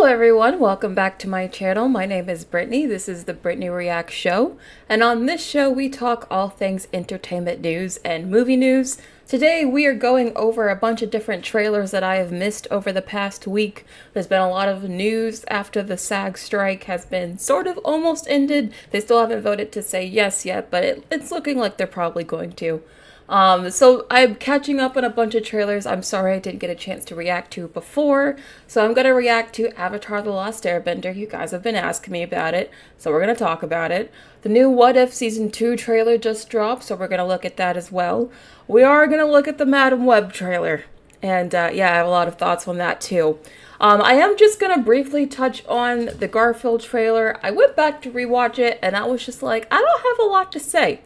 everyone, welcome back to my channel. My name is Brittney. This is the Brittney Reacts Show, and on this show we talk all things entertainment news and movie news. Today we are going over a bunch of different trailers that I have missed over the past week. There's been a lot of news after the SAG strike has been sort of almost ended. They still haven't voted to say yes yet, but it's looking like they're probably going to. So I'm catching up on a bunch of trailers I'm sorry I didn't get a chance to react to before. So I'm going to react to Avatar: The Last Airbender. You guys have been asking me about it, so we're going to talk about it. The new What If Season 2 trailer just dropped, so we're going to look at that as well. We are going to look at the Madam Web trailer, and yeah, I have a lot of thoughts on that too. I am just going to briefly touch on the Garfield trailer. I went back to rewatch it, and I was just like, I don't have a lot to say.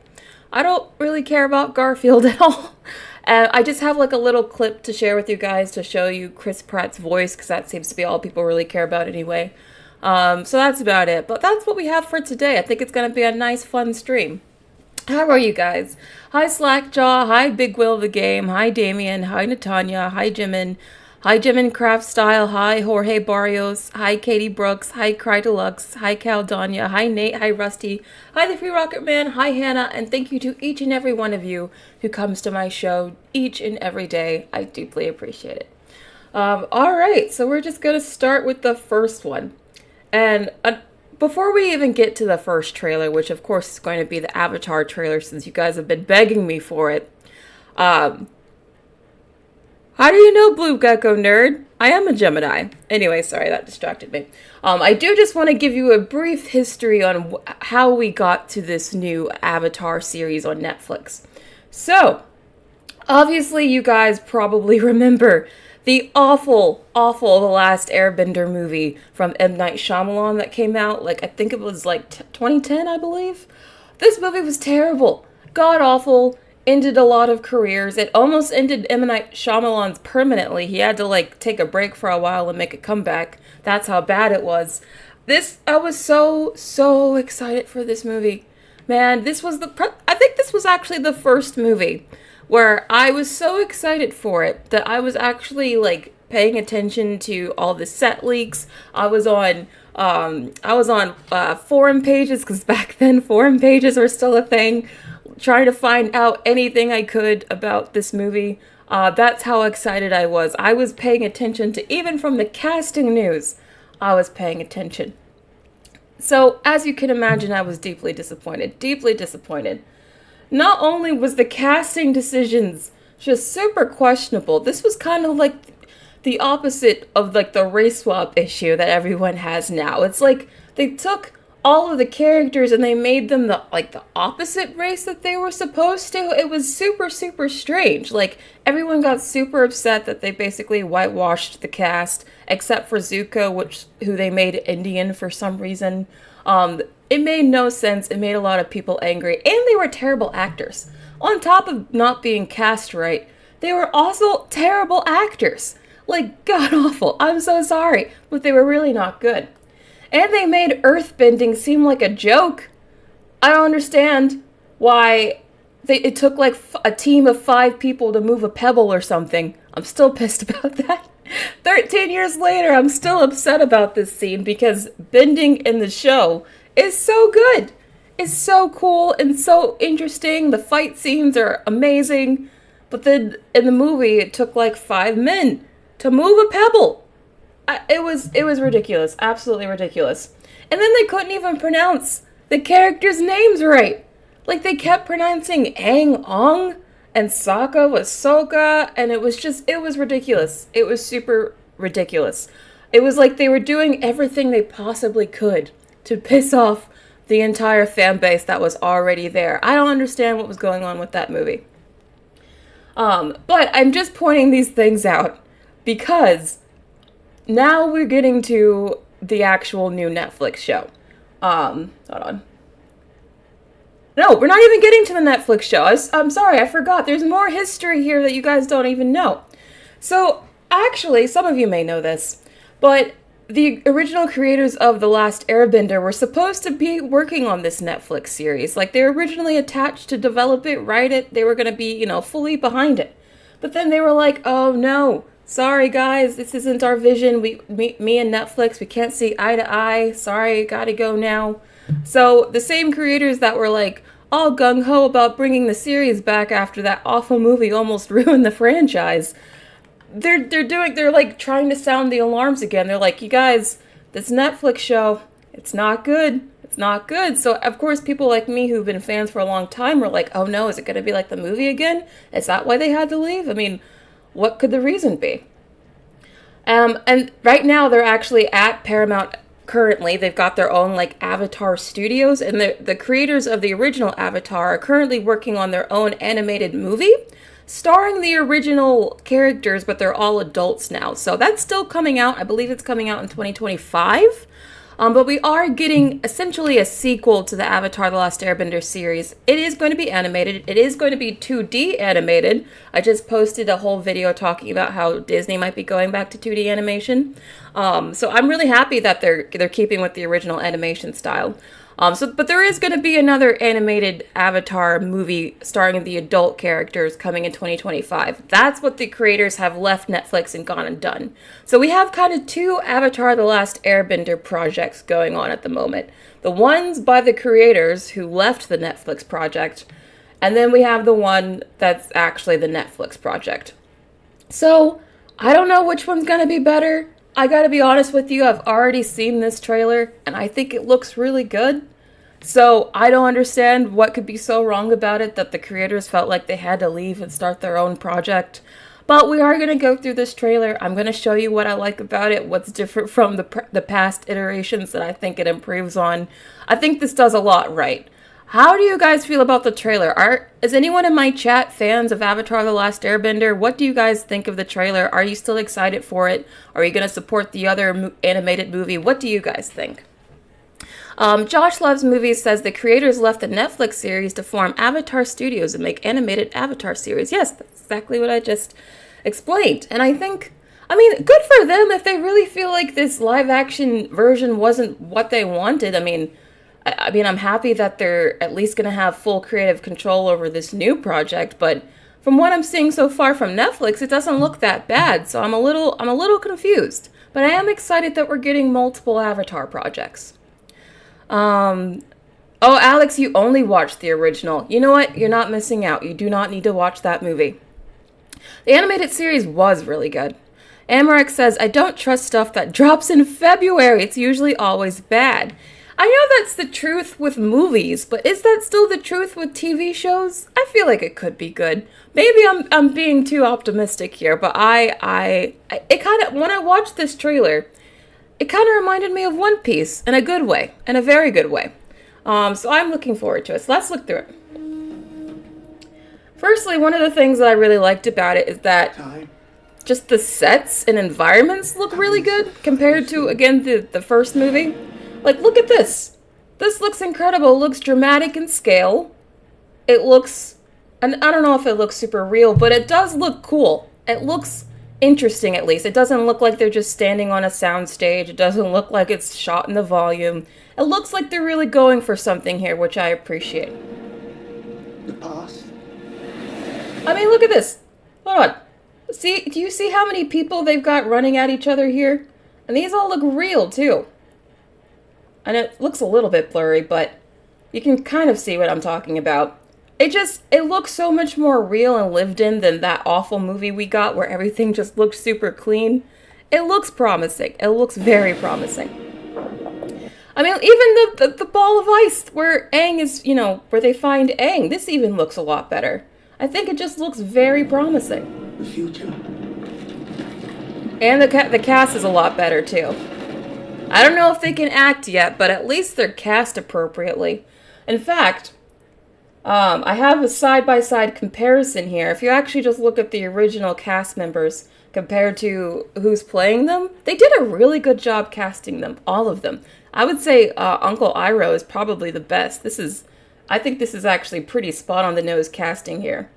I don't really care about Garfield at all. I just have like a little clip to share with you guys to show you Chris Pratt's voice, because that seems to be all people really care about anyway. So that's about it. But that's what we have for today. I think it's going to be a nice, fun stream. How are you guys? Hi Slackjaw, hi Big Will the Game, hi Damien, hi Natanya, hi Jimin. Hi Jimin Craft Style, hi Jorge Barrios, hi Katie Brooks, hi Cry Deluxe, hi Caldania, hi Nate, hi Rusty, hi The Free Rocket Man, hi Hannah, and thank you to each and every one of you who comes to my show each and every day. I deeply appreciate it. Alright, so we're just going to start with the first one. And before we even get to the first trailer, which of course is going to be the Avatar trailer since you guys have been begging me for it, how do you know, Blue Gecko Nerd? I am a Gemini. Anyway, sorry, that distracted me. I do just want to give you a brief history on how we got to this new Avatar series on Netflix. So, obviously you guys probably remember the awful The Last Airbender movie from M. Night Shyamalan that came out, like, I think it was like 2010, I believe. This movie was terrible. God-awful. Ended a lot of careers. It almost ended M. Night Shyamalan's permanently. He had to like take a break for a while and make a comeback. That's how bad it was. I was so excited for this movie. Man, I think this was actually the first movie where I was so excited for it that I was actually like paying attention to all the set leaks. I was on forum pages, because back then forum pages were still a thing, trying to find out anything I could about this movie. That's how excited I was. I was paying attention to, even from the casting news, I was paying attention. So, as you can imagine, I was deeply disappointed. Deeply disappointed. Not only was the casting decisions just super questionable, this was kind of like the opposite of like the race swap issue that everyone has now. It's like they took all of the characters and they made them the opposite race that they were supposed to. It was super strange. Like, everyone got super upset that they basically whitewashed the cast, except for Zuko, who they made Indian for some reason. It made no sense. It made a lot of people angry, and they were terrible actors. On top of not being cast right, they were also terrible actors. Like, god awful. I'm so sorry, but they were really not good. And they made earthbending seem like a joke. I don't understand why it took like a team of 5 people to move a pebble or something. I'm still pissed about that. 13 years later, I'm still upset about this scene because bending in the show is so good. It's so cool and so interesting. The fight scenes are amazing. But then in the movie, it took like 5 men to move a pebble. It was ridiculous. Absolutely ridiculous. And then they couldn't even pronounce the characters' names right. Like, they kept pronouncing Aang Ong and Sokka was Soka, and it was ridiculous. It was super ridiculous. It was like they were doing everything they possibly could to piss off the entire fan base that was already there. I don't understand what was going on with that movie. But I'm just pointing these things out because now we're getting to the actual new Netflix show. Hold on. No, we're not even getting to the Netflix show. I'm sorry, I forgot. There's more history here that you guys don't even know. So, actually, some of you may know this, but the original creators of The Last Airbender were supposed to be working on this Netflix series. Like, they were originally attached to develop it, write it. They were going to be, fully behind it. But then they were like, oh no, Sorry, guys, this isn't our vision. Me and Netflix, we can't see eye to eye. Sorry, gotta go now. So the same creators that were like all gung ho about bringing the series back after that awful movie almost ruined the franchise, they're like trying to sound the alarms again. They're like, you guys, this Netflix show, it's not good. It's not good. So of course people like me who've been fans for a long time were like, oh no, is it gonna be like the movie again? Is that why they had to leave? I mean, what could the reason be? And right now they're actually at Paramount currently. They've got their own like Avatar studios, and the creators of the original Avatar are currently working on their own animated movie starring the original characters, but they're all adults now. So that's still coming out. I believe it's coming out in 2025. But we are getting essentially a sequel to the Avatar: The Last Airbender series. It is going to be animated. It is going to be 2D animated. I just posted a whole video talking about how Disney might be going back to 2D animation. So I'm really happy that they're keeping with the original animation style. But there is going to be another animated Avatar movie starring the adult characters coming in 2025. That's what the creators have left Netflix and gone and done. So we have kind of two Avatar: The Last Airbender projects going on at the moment. The ones by the creators who left the Netflix project, and then we have the one that's actually the Netflix project. So I don't know which one's going to be better. I gotta be honest with you, I've already seen this trailer, and I think it looks really good. So I don't understand what could be so wrong about it that the creators felt like they had to leave and start their own project. But we are going to go through this trailer. I'm going to show you what I like about it, what's different from the past iterations that I think it improves on. I think this does a lot right. How do you guys feel about the trailer? Is anyone in my chat fans of Avatar: The Last Airbender? What do you guys think of the trailer? Are you still excited for it? Are you going to support the other animated movie? What do you guys think? Josh Loves Movies says the creators left the Netflix series to form Avatar Studios and make animated Avatar series. Yes, that's exactly what I just explained. And I think, I mean, good for them if they really feel like this live action version wasn't what they wanted. I mean, I'm happy that they're at least going to have full creative control over this new project, but from what I'm seeing so far from Netflix, it doesn't look that bad, so I'm a little confused. But I am excited that we're getting multiple Avatar projects. Oh, Alex, you only watched the original. You know what? You're not missing out. You do not need to watch that movie. The animated series was really good. Amarex says, I don't trust stuff that drops in February. It's usually always bad. I know that's the truth with movies, but is that still the truth with TV shows? I feel like it could be good. Maybe I'm being too optimistic here, but it kind of, when I watched this trailer, it kind of reminded me of One Piece in a good way, in a very good way. So I'm looking forward to it. So let's look through it. Firstly, one of the things that I really liked about it is that just the sets and environments look really good compared to, again, the first movie. Like, look at this. This looks incredible. It looks dramatic in scale. It looks, and I don't know if it looks super real, but it does look cool. It looks interesting, at least. It doesn't look like they're just standing on a soundstage. It doesn't look like it's shot in the volume. It looks like they're really going for something here, which I appreciate. The past. I mean, look at this. Hold on. See, do you see how many people they've got running at each other here? And these all look real, too. And it looks a little bit blurry, but you can kind of see what I'm talking about. It looks so much more real and lived in than that awful movie we got where everything just looked super clean. It looks promising. It looks very promising. I mean, even the ball of ice where Aang is, where they find Aang, this even looks a lot better. I think it just looks very promising. The future. And the cast is a lot better, too. I don't know if they can act yet, but at least they're cast appropriately. In fact, I have a side-by-side comparison here. If you actually just look at the original cast members compared to who's playing them, they did a really good job casting them, all of them. I would say Uncle Iroh is probably the best. I think this is actually pretty spot-on-the-nose casting here.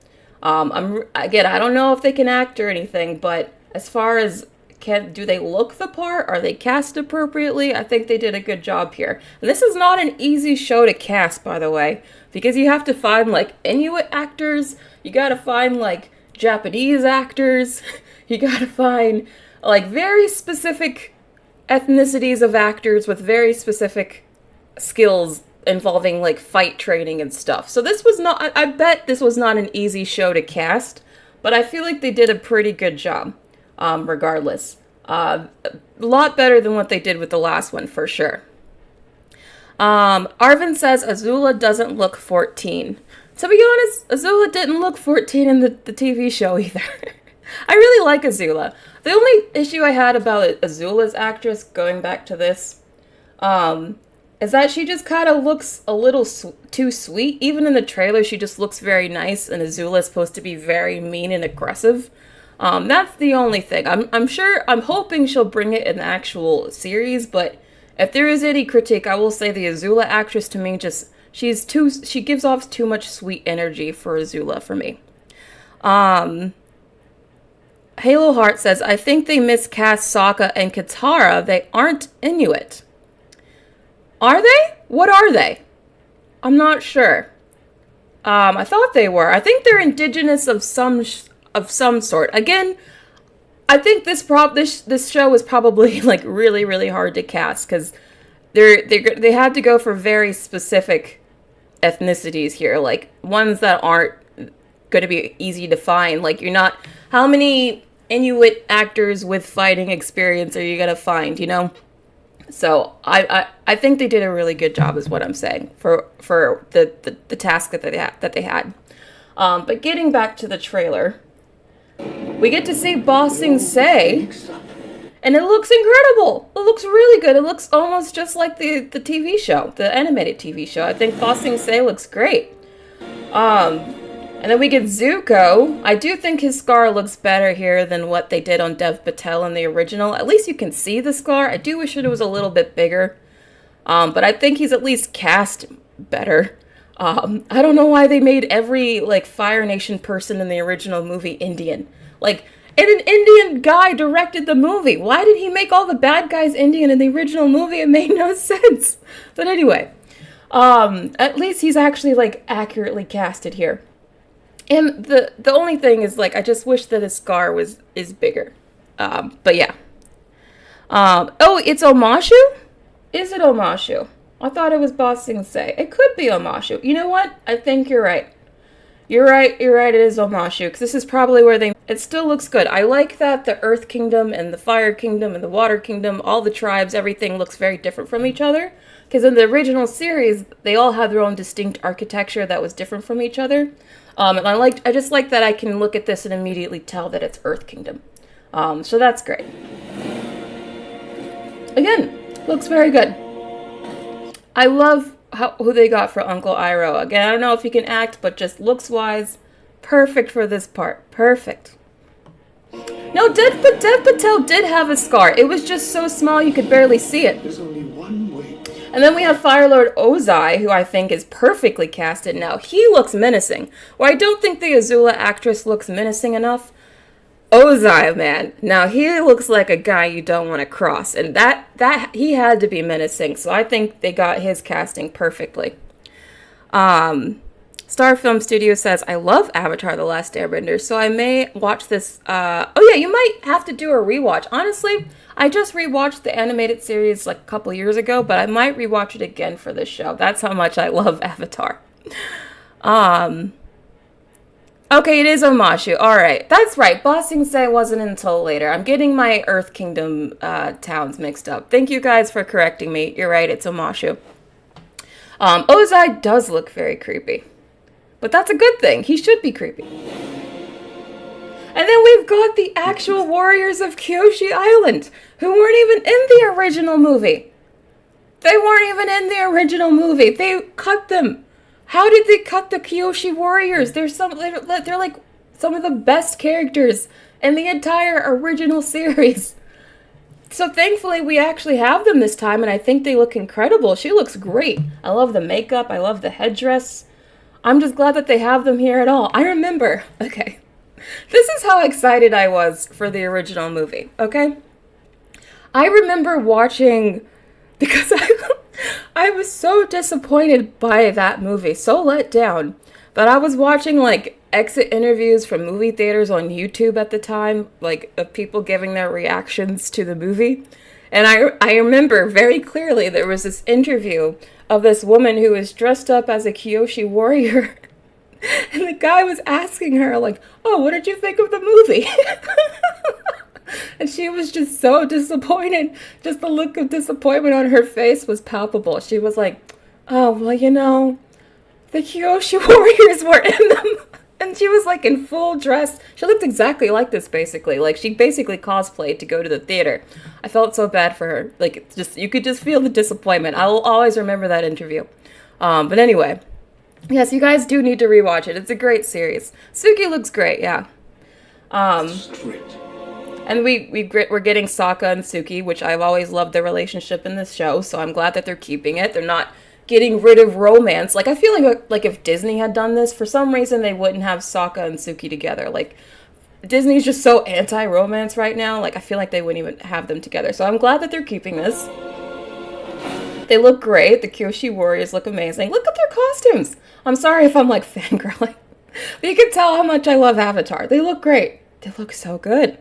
Again, I don't know if they can act or anything, but as far as do they look the part? Are they cast appropriately? I think they did a good job here. And this is not an easy show to cast, by the way, because you have to find, like, Inuit actors. You gotta find, like, Japanese actors. You gotta find, like, very specific ethnicities of actors with very specific skills involving, like, fight training and stuff. So this was not, I bet this was not an easy show to cast, but I feel like they did a pretty good job, regardless. A lot better than what they did with the last one, for sure. Arvin says Azula doesn't look 14. To be honest, Azula didn't look 14 in the TV show either. I really like Azula. The only issue I had about Azula's actress, going back to this, is that she just kind of looks a little too sweet. Even in the trailer, she just looks very nice, and Azula is supposed to be very mean and aggressive. That's the only thing. I'm hoping she'll bring it in the actual series, but if there is any critique, I will say the Azula actress, to me, just, she gives off too much sweet energy for Azula for me. Halo Heart says, I think they miscast Sokka and Katara. They aren't Inuit. Are they? What are they? I'm not sure. I thought they were. I think they're indigenous of some sort. Again, I think this show was probably, like, really, really hard to cast, because they had to go for very specific ethnicities here, like ones that aren't going to be easy to find. Like, you're not, how many Inuit actors with fighting experience are you going to find, you know? So I think they did a really good job, is what I'm saying, for the task that they had. But getting back to the trailer, we get to see Ba Sing Se, and it looks incredible. It looks really good. It looks almost just like the TV show, the animated TV show. I think Ba Sing Se looks great. And then we get Zuko. I do think his scar looks better here than what they did on Dev Patel in the original. At least you can see the scar. I do wish it was a little bit bigger. But I think he's at least cast better. I don't know why they made every, like, Fire Nation person in the original movie Indian. Like, and an Indian guy directed the movie. Why did he make all the bad guys Indian in the original movie? It made no sense. But anyway, at least he's actually, like, accurately casted here. And the only thing is, like, I just wish that his scar is bigger. But yeah. Oh, it's Omashu? Is it Omashu? I thought it was Ba Sing Se. It could be Omashu. You know what? I think you're right. You're right, it is Omashu, because this is probably where it still looks good. I like that the Earth Kingdom and the Fire Kingdom and the Water Kingdom, all the tribes, everything looks very different from each other. Because in the original series, they all had their own distinct architecture that was different from each other. And I just like that I can look at this and immediately tell that it's Earth Kingdom. So that's great. Again, looks very good. I love who they got for Uncle Iroh. Again, I don't know if he can act, but just looks-wise, perfect for this part. Perfect. No, Dev Patel did have a scar. It was just so small you could barely see it. There's only one way. And then we have Fire Lord Ozai, who I think is perfectly casted now. He looks menacing. Where I don't think the Azula actress looks menacing enough. Ozai, man. Now, he looks like a guy you don't want to cross. And that he had to be menacing. So I think they got his casting perfectly. Star Film Studio says, I love Avatar: The Last Airbender, so I may watch this. Oh yeah, you might have to do a rewatch. Honestly, I just rewatched the animated series like a couple years ago, but I might rewatch it again for this show. That's how much I love Avatar. Okay, it is Omashu. Alright, that's right. Ba Sing Se wasn't until later. I'm getting my Earth Kingdom towns mixed up. Thank you guys for correcting me. You're right, it's Omashu. Ozai does look very creepy. But that's a good thing. He should be creepy. And then we've got the actual warriors of Kyoshi Island, who weren't even in the original movie. They weren't even in the original movie. They cut them. How did they cut the Kyoshi warriors? They're like some of the best characters in the entire original series. So thankfully we actually have them this time, and I think they look incredible. She looks great. I love the makeup. I love the headdress. I'm just glad that they have them here at all. I remember, okay, this is how excited I was for the original movie, okay? I remember watching, because I was so disappointed by that movie, so let down, that I was watching, like, exit interviews from movie theaters on YouTube at the time, like of people giving their reactions to the movie. And I remember very clearly there was this interview of this woman who was dressed up as a Kyoshi warrior. And the guy was asking her, like, oh, what did you think of the movie? And she was just so disappointed. Just the look of disappointment on her face was palpable. She was like, oh, well, you know, the Kyoshi warriors were in them. And she was like in full dress. She looked exactly like this, basically. Like, she basically cosplayed to go to the theater. I felt so bad for her. Like, it's just, you could just feel the disappointment. I will always remember that interview. But anyway, yes, you guys do need to rewatch it. It's a great series. Suki looks great, yeah. And we're getting Sokka and Suki, which I've always loved their relationship in this show, so I'm glad that they're keeping it. They're not getting rid of romance. Like, I feel like if Disney had done this, for some reason they wouldn't have Sokka and Suki together. Like, Disney's just so anti-romance right now, like, I feel like they wouldn't even have them together. So I'm glad that they're keeping this. They look great. The Kyoshi warriors look amazing. Look at their costumes! I'm sorry if I'm, like, fangirling. But you can tell how much I love Avatar. They look great. They look so good.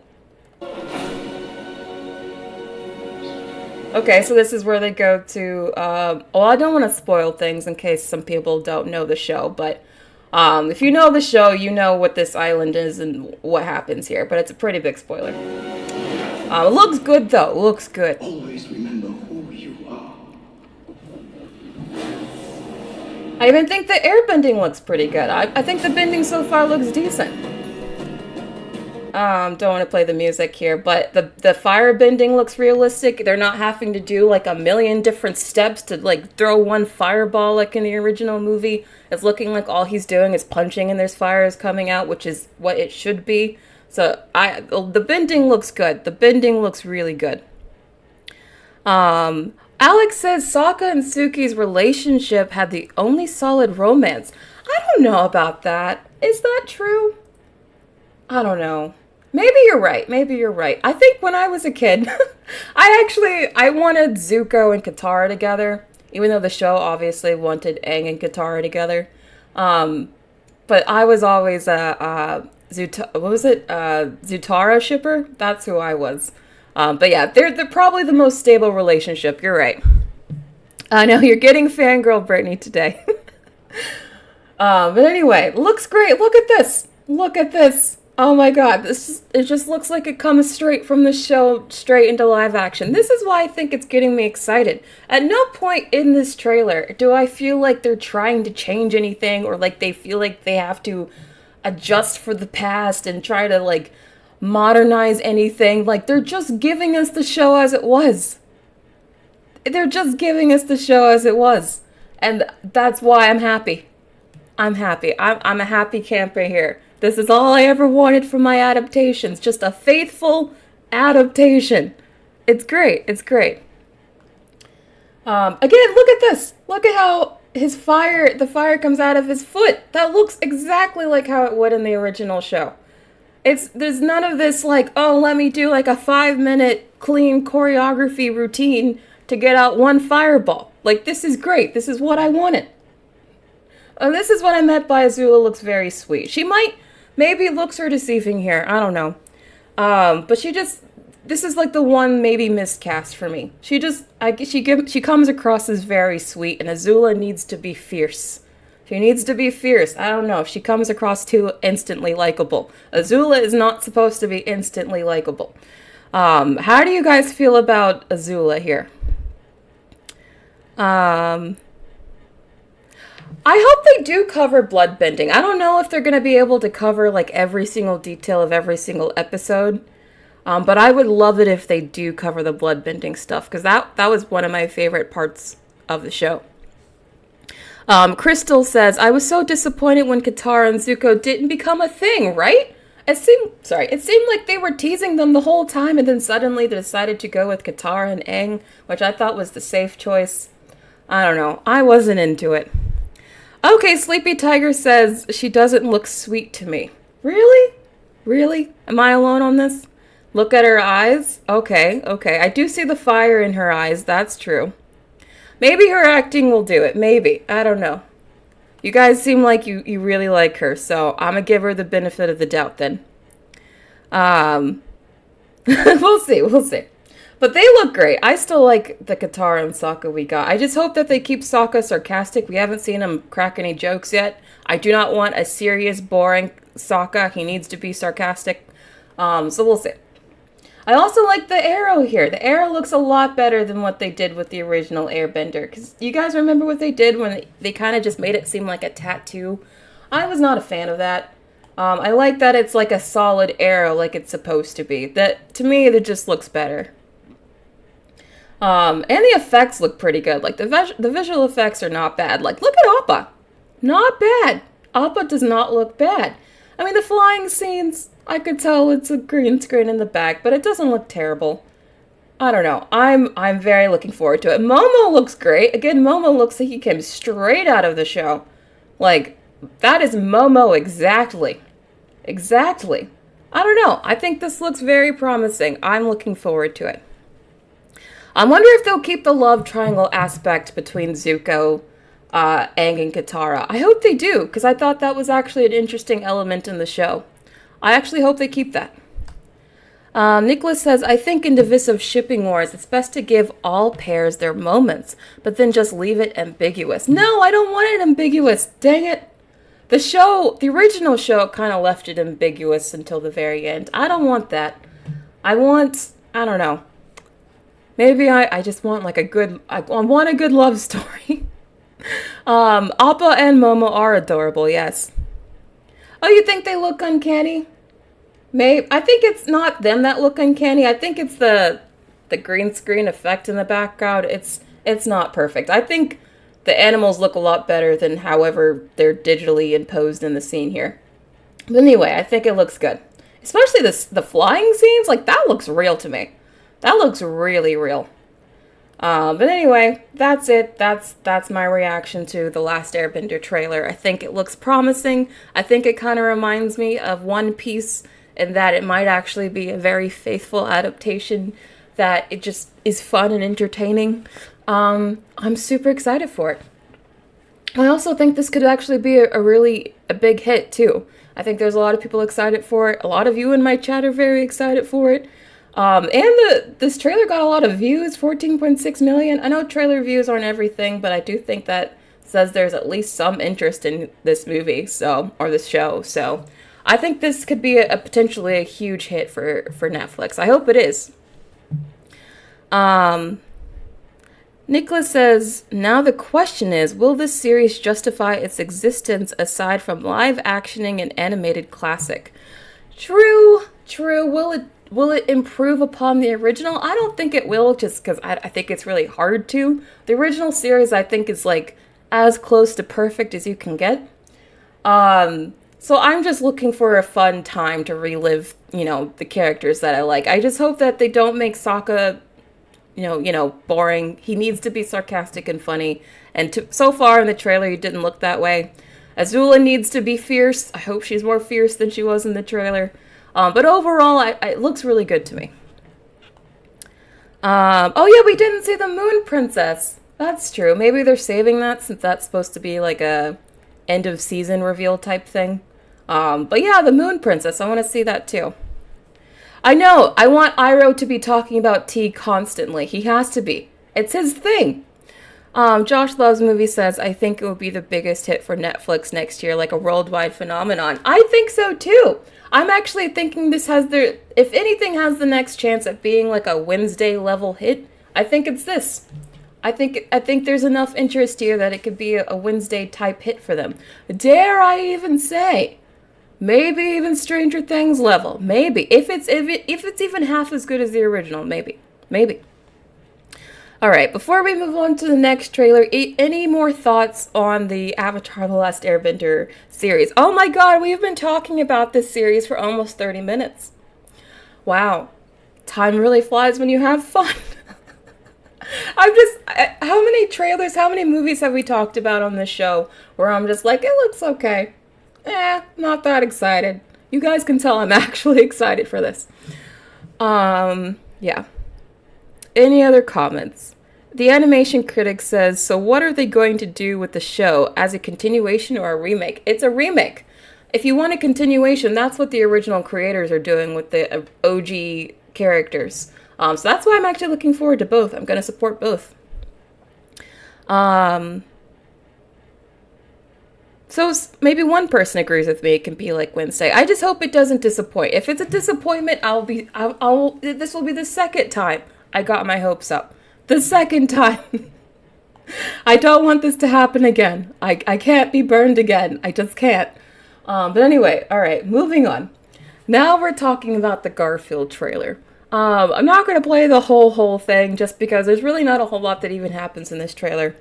Okay, so this is where they go to, well, I don't want to spoil things in case some people don't know the show, but if you know the show, you know what this island is and what happens here, but it's a pretty big spoiler. It looks good, though. It looks good. Always remember who you are. I even think the airbending looks pretty good. I think the bending so far looks decent. Don't want to play the music here, but the fire bending looks realistic. They're not having to do like a million different steps to like throw one fireball like in the original movie. It's looking like all he's doing is punching and there's fires coming out, which is what it should be. So the bending looks good. The bending looks really good. Alex says Sokka and Suki's relationship had the only solid romance. I don't know about that. Is that true? I don't know. Maybe you're right. Maybe you're right. I think when I was a kid, I wanted Zuko and Katara together, even though the show obviously wanted Aang and Katara together. But I was always a Zutara shipper? That's who I was. But yeah, they're probably the most stable relationship. You're right. I know you're getting fangirl Brittney today. But anyway, looks great. Look at this. Look at this. Oh my god, it just looks like it comes straight from the show, straight into live action. This is why I think it's getting me excited. At no point in this trailer do I feel like they're trying to change anything or like they feel like they have to adjust for the past and try to like modernize anything. Like, they're just giving us the show as it was. They're just giving us the show as it was. And that's why I'm happy. I'm happy. I'm a happy camper here. This is all I ever wanted from my adaptations. Just a faithful adaptation. It's great. It's great. Again, look at this. Look at how the fire comes out of his foot. That looks exactly like how it would in the original show. There's none of this like, oh, let me do like a 5-minute clean choreography routine to get out one fireball. Like, this is great. This is what I wanted. And this is what I meant by Azula looks very sweet. She might... Maybe looks are deceiving here. I don't know. But this is like the one maybe miscast for me. She comes across as very sweet, and Azula needs to be fierce. She needs to be fierce. I don't know if she comes across too instantly likable. Azula is not supposed to be instantly likable. How do you guys feel about Azula here? I hope they do cover bloodbending. I don't know if they're going to be able to cover like every single detail of every single episode. But I would love it if they do cover the bloodbending stuff, because that was one of my favorite parts of the show. Crystal says, I was so disappointed when Katara and Zuko didn't become a thing, right? It seemed like they were teasing them the whole time, and then suddenly they decided to go with Katara and Aang, which I thought was the safe choice. I don't know. I wasn't into it. Okay, Sleepy Tiger says, she doesn't look sweet to me. Really? Really? Am I alone on this? Look at her eyes? Okay. I do see the fire in her eyes. That's true. Maybe her acting will do it. Maybe. I don't know. You guys seem like you really like her, so I'm gonna give her the benefit of the doubt then. We'll see, we'll see. But they look great. I still like the Katara and Sokka we got. I just hope that they keep Sokka sarcastic. We haven't seen him crack any jokes yet. I do not want a serious, boring Sokka. He needs to be sarcastic. So we'll see. I also like the arrow here. The arrow looks a lot better than what they did with the original Airbender. Because you guys remember what they did when they kind of just made it seem like a tattoo? I was not a fan of that. I like that it's like a solid arrow like it's supposed to be. That, to me, it just looks better. And the effects look pretty good. Like, the visual effects are not bad. Like, look at Appa. Not bad. Appa does not look bad. I mean, the flying scenes, I could tell it's a green screen in the back, but it doesn't look terrible. I don't know. I'm very looking forward to it. Momo looks great. Again, Momo looks like he came straight out of the show. Like, that is Momo exactly. Exactly. I don't know. I think this looks very promising. I'm looking forward to it. I wonder if they'll keep the love triangle aspect between Zuko, Aang, and Katara. I hope they do, because I thought that was actually an interesting element in the show. I actually hope they keep that. Nicholas says, I think in divisive shipping wars, it's best to give all pairs their moments, but then just leave it ambiguous. No, I don't want it ambiguous. Dang it. The original show kind of left it ambiguous until the very end. I don't want that. I don't know. Maybe I just want like I want a good love story. Appa and Momo are adorable, yes. Oh, you think they look uncanny? Maybe. I think it's not them that look uncanny. I think it's the green screen effect in the background. It's not perfect. I think the animals look a lot better than however they're digitally imposed in the scene here. But anyway, I think it looks good. Especially the flying scenes, like that looks real to me. That looks really real. But anyway, that's it. That's my reaction to the Last Airbender trailer. I think it looks promising. I think it kind of reminds me of One Piece in that it might actually be a very faithful adaptation, that it just is fun and entertaining. I'm super excited for it. I also think this could actually be a big hit too. I think there's a lot of people excited for it. A lot of you in my chat are very excited for it. And this trailer got a lot of views, 14.6 million. I know trailer views aren't everything, but I do think that says there's at least some interest in this movie, or this show. So I think this could be potentially a huge hit for Netflix. I hope it is. Nicholas says, now the question is, will this series justify its existence aside from live actioning and animated classic? True. Will it improve upon the original? I don't think it will, just because I think it's really hard to. The original series, I think, is like as close to perfect as you can get. So I'm just looking for a fun time to relive, the characters that I like. I just hope that they don't make Sokka, boring. He needs to be sarcastic and funny. And so far in the trailer, he didn't look that way. Azula needs to be fierce. I hope she's more fierce than she was in the trailer. But overall, it looks really good to me. Oh yeah, we didn't see the Moon Princess. That's true. Maybe they're saving that since that's supposed to be like a end of season reveal type thing. But yeah, the Moon Princess, I want to see that too. I know, I want Iroh to be talking about tea constantly. He has to be. It's his thing. Josh Loves Movie says, I think it will be the biggest hit for Netflix next year, like a worldwide phenomenon. I think so too. I'm actually thinking this has if anything has the next chance at being like a Wednesday level hit, I think it's this. I think there's enough interest here that it could be a Wednesday type hit for them. Dare I even say, maybe even Stranger Things level. Maybe if it's even half as good as the original, maybe. All right, before we move on to the next trailer, any more thoughts on the Avatar: The Last Airbender series? Oh my god, we've been talking about this series for almost 30 minutes. Wow. Time really flies when you have fun. How many trailers, how many movies have we talked about on this show where I'm just like, it looks okay. Not that excited. You guys can tell I'm actually excited for this. Yeah. Any other comments? The animation critic says, so what are they going to do with the show? As a continuation or a remake? It's a remake. If you want a continuation, that's what the original creators are doing with the OG characters. So that's why I'm actually looking forward to both. I'm going to support both. So maybe one person agrees with me. It can be like Wednesday. I just hope it doesn't disappoint. If it's a disappointment, this will be the second time I got my hopes up. The second time. I don't want this to happen again. I can't be burned again. I just can't. But anyway, all right, moving on. Now we're talking about the Garfield trailer. I'm not going to play the whole thing just because there's really not a whole lot that even happens in this trailer.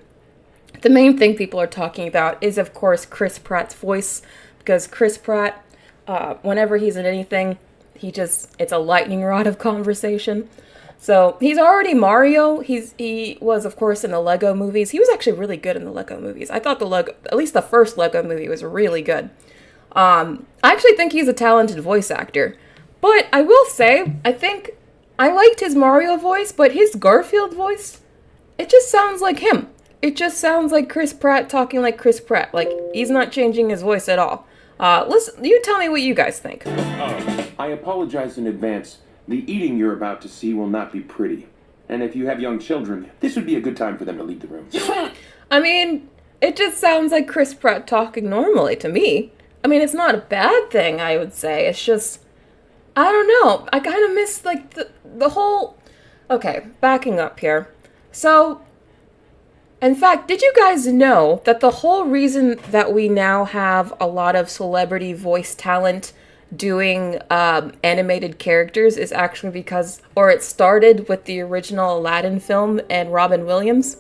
The main thing people are talking about is, of course, Chris Pratt's voice, because Chris Pratt, whenever he's in anything, it's a lightning rod of conversation. So he's already Mario. He was, of course, in the Lego movies. He was actually really good in the Lego movies. I thought at least the first Lego movie was really good. I actually think he's a talented voice actor. But I will say, I think I liked his Mario voice, but his Garfield voice, it just sounds like him. It just sounds like Chris Pratt talking like Chris Pratt. Like, he's not changing his voice at all. Listen, you tell me what you guys think. I apologize in advance. The eating you're about to see will not be pretty. And if you have young children, this would be a good time for them to leave the room. I mean, it just sounds like Chris Pratt talking normally to me. I mean, it's not a bad thing, I would say. It's just, I don't know. I kind of miss, like, the whole... Okay, backing up here. So, in fact, did you guys know that the whole reason that we now have a lot of celebrity voice talent doing animated characters is actually because, or it started with the original Aladdin film and Robin Williams?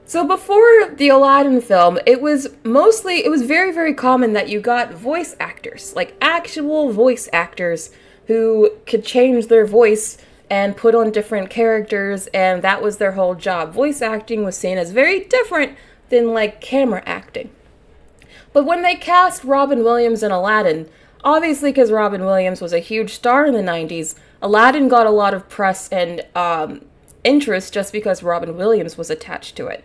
So before the Aladdin film, it was very, very common that you got voice actors, like actual voice actors who could change their voice and put on different characters, and that was their whole job. Voice acting was seen as very different than, like, camera acting. But when they cast Robin Williams in Aladdin, obviously because Robin Williams was a huge star in the 90s, Aladdin got a lot of press and interest just because Robin Williams was attached to it.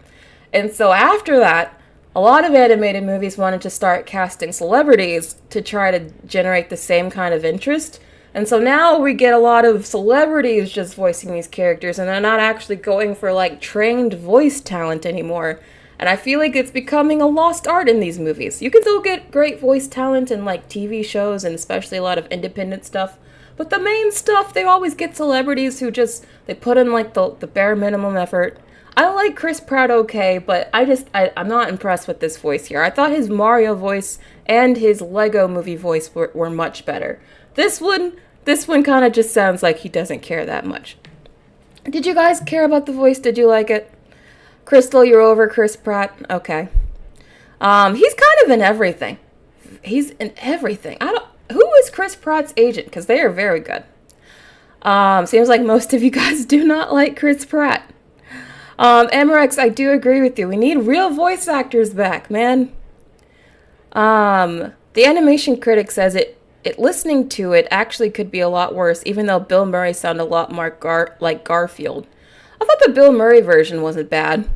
And so after that, a lot of animated movies wanted to start casting celebrities to try to generate the same kind of interest. And so now we get a lot of celebrities just voicing these characters, and they're not actually going for, like, trained voice talent anymore. And I feel like it's becoming a lost art in these movies. You can still get great voice talent in, like, TV shows and especially a lot of independent stuff. But the main stuff, they always get celebrities who just, they put in, like, the bare minimum effort. I like Chris Pratt okay, but I'm not impressed with this voice here. I thought his Mario voice and his Lego movie voice were much better. This one kind of just sounds like he doesn't care that much. Did you guys care about the voice? Did you like it? Crystal, you're over Chris Pratt? Okay. He's kind of in everything. He's in everything. Who is Chris Pratt's agent? Because they are very good. Seems like most of you guys do not like Chris Pratt. Amarex, I do agree with you. We need real voice actors back, man. The animation critic says it listening to it actually could be a lot worse, even though Bill Murray sounded a lot more like Garfield. I thought the Bill Murray version wasn't bad.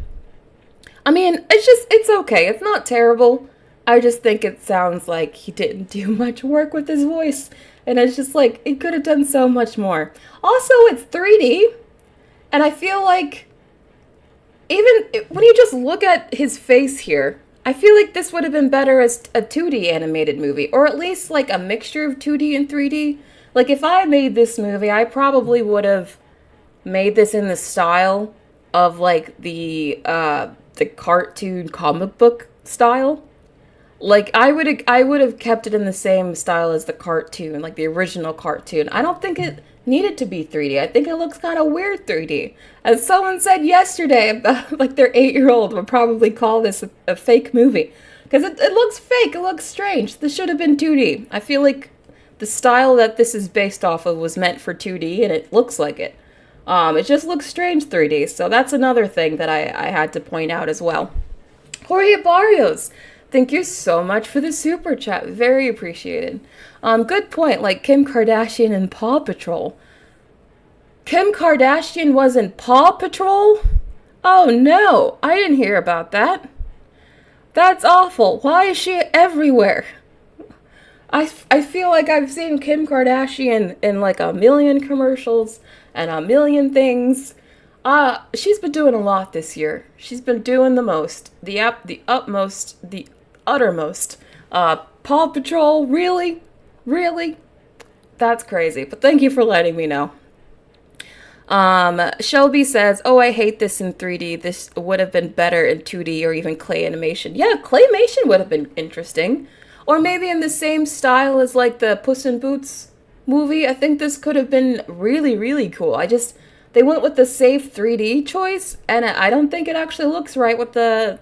I mean, it's okay. It's not terrible. I just think it sounds like he didn't do much work with his voice. And it's just like, he could have done so much more. Also, it's 3D. And I feel like, even when you just look at his face here, I feel like this would have been better as a 2D animated movie. Or at least like a mixture of 2D and 3D. Like if I made this movie, I probably would have made this in the style of like the cartoon comic book style. Like I would have kept it in the same style as the cartoon, like the original cartoon. I don't think it needed to be 3D. I think it looks kind of weird 3D. As someone said yesterday, like their 8-year-old would probably call this a fake movie. Because it looks fake, it looks strange. This should have been 2D. I feel like the style that this is based off of was meant for 2D, and it looks like it. It just looks strange 3D, so that's another thing that I had to point out as well. Jorge Barrios, thank you so much for the super chat. Very appreciated. Good point, like Kim Kardashian and Paw Patrol. Kim Kardashian was in Paw Patrol? Oh no, I didn't hear about that. That's awful. Why is she everywhere? I feel like I've seen Kim Kardashian in like a million commercials and a million things. She's been doing a lot this year. She's been doing the most. The utmost, the uttermost. Paw Patrol, really? Really? That's crazy. But thank you for letting me know. Shelby says, "Oh, I hate this in 3D. This would have been better in 2D or even clay animation." Yeah, claymation would have been interesting. Or maybe in the same style as like the Puss in Boots movie. I think this could have been really, really cool. They went with the safe 3D choice, and I don't think it actually looks right with the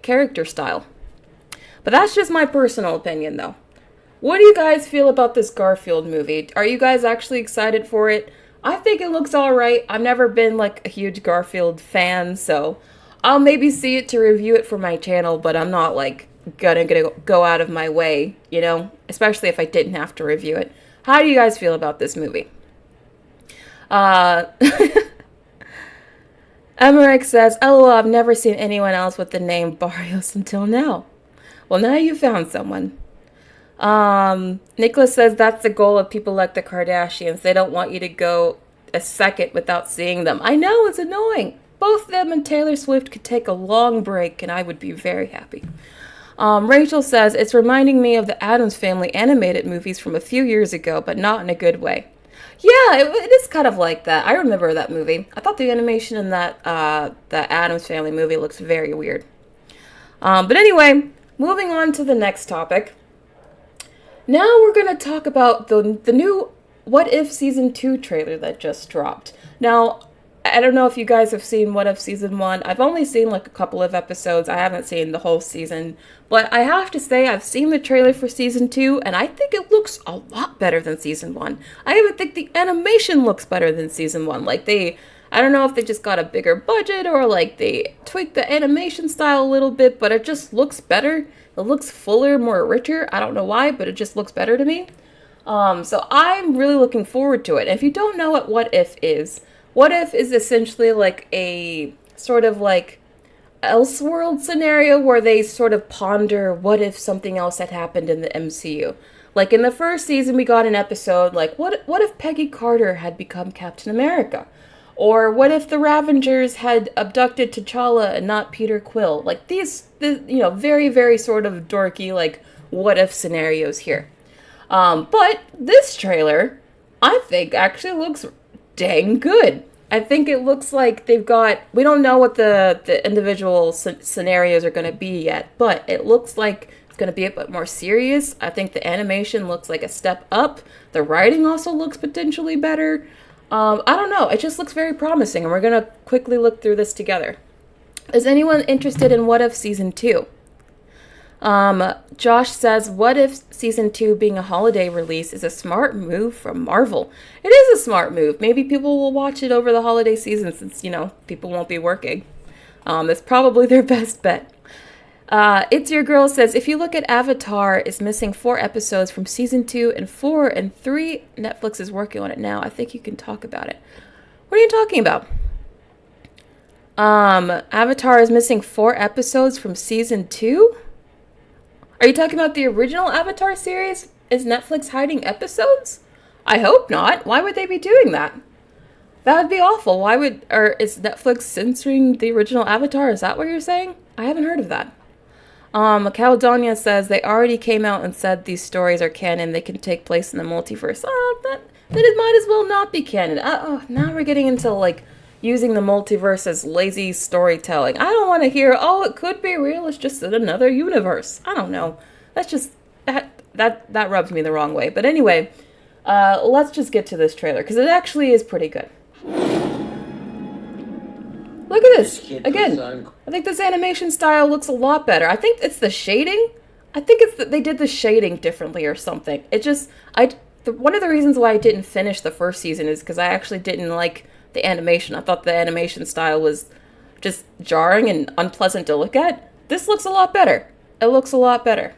character style. But that's just my personal opinion, though. What do you guys feel about this Garfield movie? Are you guys actually excited for it? I think it looks alright. I've never been like a huge Garfield fan, so I'll maybe see it to review it for my channel, but I'm not like gonna go out of my way, you know? Especially if I didn't have to review it. How do you guys feel about this movie? Emmerich says, "LOL, I've never seen anyone else with the name Barrios until now." Well, now you found someone. Nicholas says that's the goal of people like the Kardashians. They don't want you to go a second without seeing them. I know, it's annoying. Both them and Taylor Swift could take a long break and I would be very happy. Rachel says, "It's reminding me of the Addams Family animated movies from a few years ago, but not in a good way." Yeah, it is kind of like that. I remember that movie. I thought the animation in that the Addams Family movie looks very weird. But anyway, moving on to the next topic. Now we're going to talk about the new What If Season 2 trailer that just dropped. Now, I don't know if you guys have seen What If Season 1. I've only seen like a couple of episodes. I haven't seen the whole season. But I have to say, I've seen the trailer for Season 2, and I think it looks a lot better than Season 1. I even think the animation looks better than Season 1. Like, I don't know if they just got a bigger budget or like they tweaked the animation style a little bit, but it just looks better. It looks fuller, more richer. I don't know why, but it just looks better to me. So I'm really looking forward to it. And if you don't know what If is, What If is essentially like a sort of like Elseworld scenario where they sort of ponder what if something else had happened in the MCU. Like in the first season, we got an episode like, what if Peggy Carter had become Captain America? Or what if the Ravengers had abducted T'Challa and not Peter Quill? Like these very, very sort of dorky, like, what if scenarios here. But this trailer, I think, actually looks dang good. I think it looks like we don't know what the individual scenarios are going to be yet, but it looks like it's going to be a bit more serious. I think the animation looks like a step up. The writing also looks potentially better. I don't know. It just looks very promising, and we're going to quickly look through this together. Is anyone interested in What If Season 2? Josh says, "What If Season 2 being a holiday release is a smart move from Marvel." It is a smart move. Maybe people will watch it over the holiday season since, people won't be working. That's probably their best bet. It's Your Girl says, "If you look at Avatar, it's missing 4 episodes from Season 2 and 4 and 3. Netflix is working on it now. I think you can talk about it." What are you talking about? Avatar is missing 4 episodes from Season 2? Are you talking about the original Avatar series? Is Netflix hiding episodes? I hope not. Why would they be doing that? That would be awful. Is Netflix censoring the original Avatar? Is that what you're saying? I haven't heard of that. Caledonia says, "They already came out and said these stories are canon. They can take place in the multiverse." Then it might as well not be canon. Now we're getting into like using the multiverse as lazy storytelling. I don't want to hear, it could be real, it's just in another universe. I don't know. That's just, that rubs me the wrong way. But anyway, let's just get to this trailer, because it actually is pretty good. Look at this. Again, I think this animation style looks a lot better. I think it's the shading. I think it's that they did the shading differently or something. It just, one of the reasons why I didn't finish the first season is because I actually didn't like the animation. I thought the animation style was just jarring and unpleasant to look at. This looks a lot better. It looks a lot better.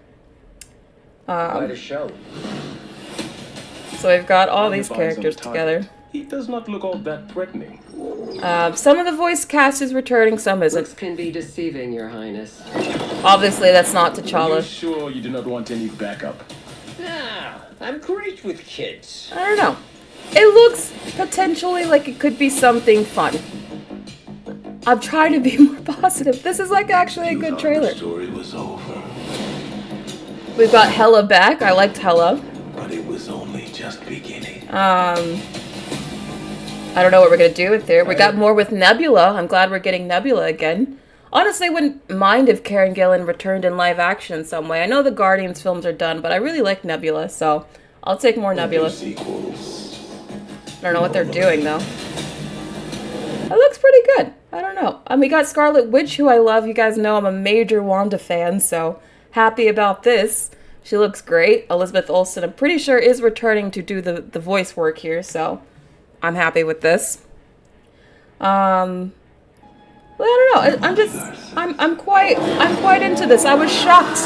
Quite a show. So we've got all these characters together. He does not look all that threatening. Some of the voice cast is returning, some Looks isn't. can be deceiving, Your Highness. Obviously, that's not Are you T'Challa. sure you do not want any backup? Nah, I'm great with kids. I don't know. It looks potentially like it could be something fun. I'm trying to be more positive. This is like actually a good trailer. The story was over, We've got Hela back. I liked Hela. but it was only just beginning. I don't know what we're gonna do with her. We got more with Nebula. I'm glad we're getting Nebula again. Honestly, I wouldn't mind if Karen Gillan returned in live action in some way. I know the Guardians films are done, but I really like Nebula, so I'll take more Nebula. Sequels. I don't know what they're doing, though. It looks pretty good. I don't know. We got Scarlet Witch, who I love. You guys know I'm a major Wanda fan, so happy about this. She looks great. Elizabeth Olsen, I'm pretty sure, is returning to do the voice work here, so I'm happy with this. Well, I don't know. I'm quite into this. I was shocked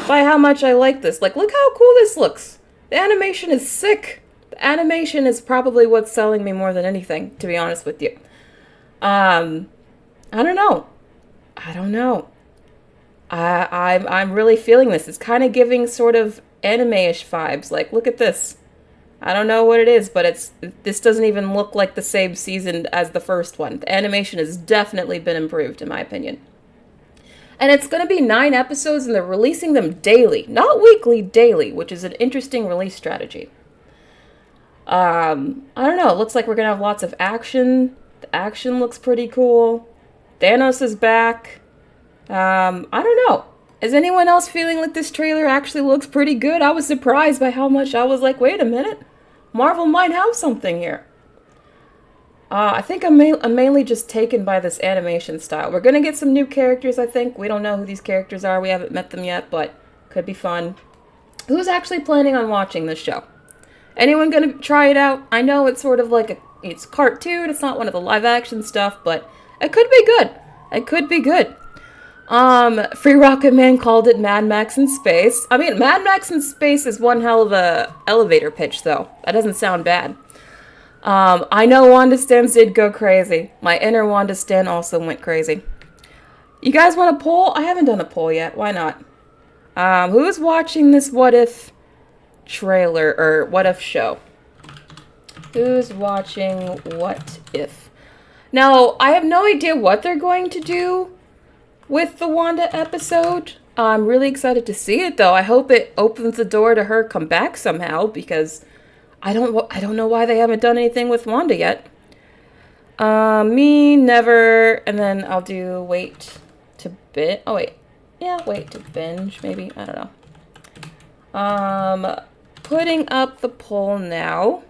by how much I like this. Like, look how cool this looks. The animation is sick. The animation is probably what's selling me more than anything, to be honest with you. I don't know. I'm really feeling this. It's kind of giving sort of anime-ish vibes. Like, look at this. I don't know what it is, but this doesn't even look like the same season as the first one. The animation has definitely been improved, in my opinion. And it's going to be 9 episodes, and they're releasing them daily. Not weekly, daily, which is an interesting release strategy. I don't know. It looks like we're going to have lots of action. The action looks pretty cool. Thanos is back. I don't know. Is anyone else feeling like this trailer actually looks pretty good? I was surprised by how much I was like, wait a minute. Marvel might have something here. I think I'm mainly just taken by this animation style. We're going to get some new characters, I think. We don't know who these characters are. We haven't met them yet, but could be fun. Who's actually planning on watching this show? Anyone going to try it out? I know it's sort of like it's cartoon. It's not one of the live action stuff, but it could be good. It could be good. Free Rocket Man called it Mad Max in space. I mean, Mad Max in space is one hell of a elevator pitch, though. That doesn't sound bad. I know Wanda Stans did go crazy. My inner Wanda Stan also went crazy. You guys want a poll? I haven't done a poll yet. Why not? Who's watching this What If trailer, or What If show? Who's watching What If? Now, I have no idea what they're going to do with the Wanda episode. I'm really excited to see it, though. I hope it opens the door to her come back somehow, because I don't know why they haven't done anything with Wanda yet. Me, never, and then I'll do wait to binge. Oh, wait. Yeah, wait to binge, maybe. I don't know. Putting up the poll now.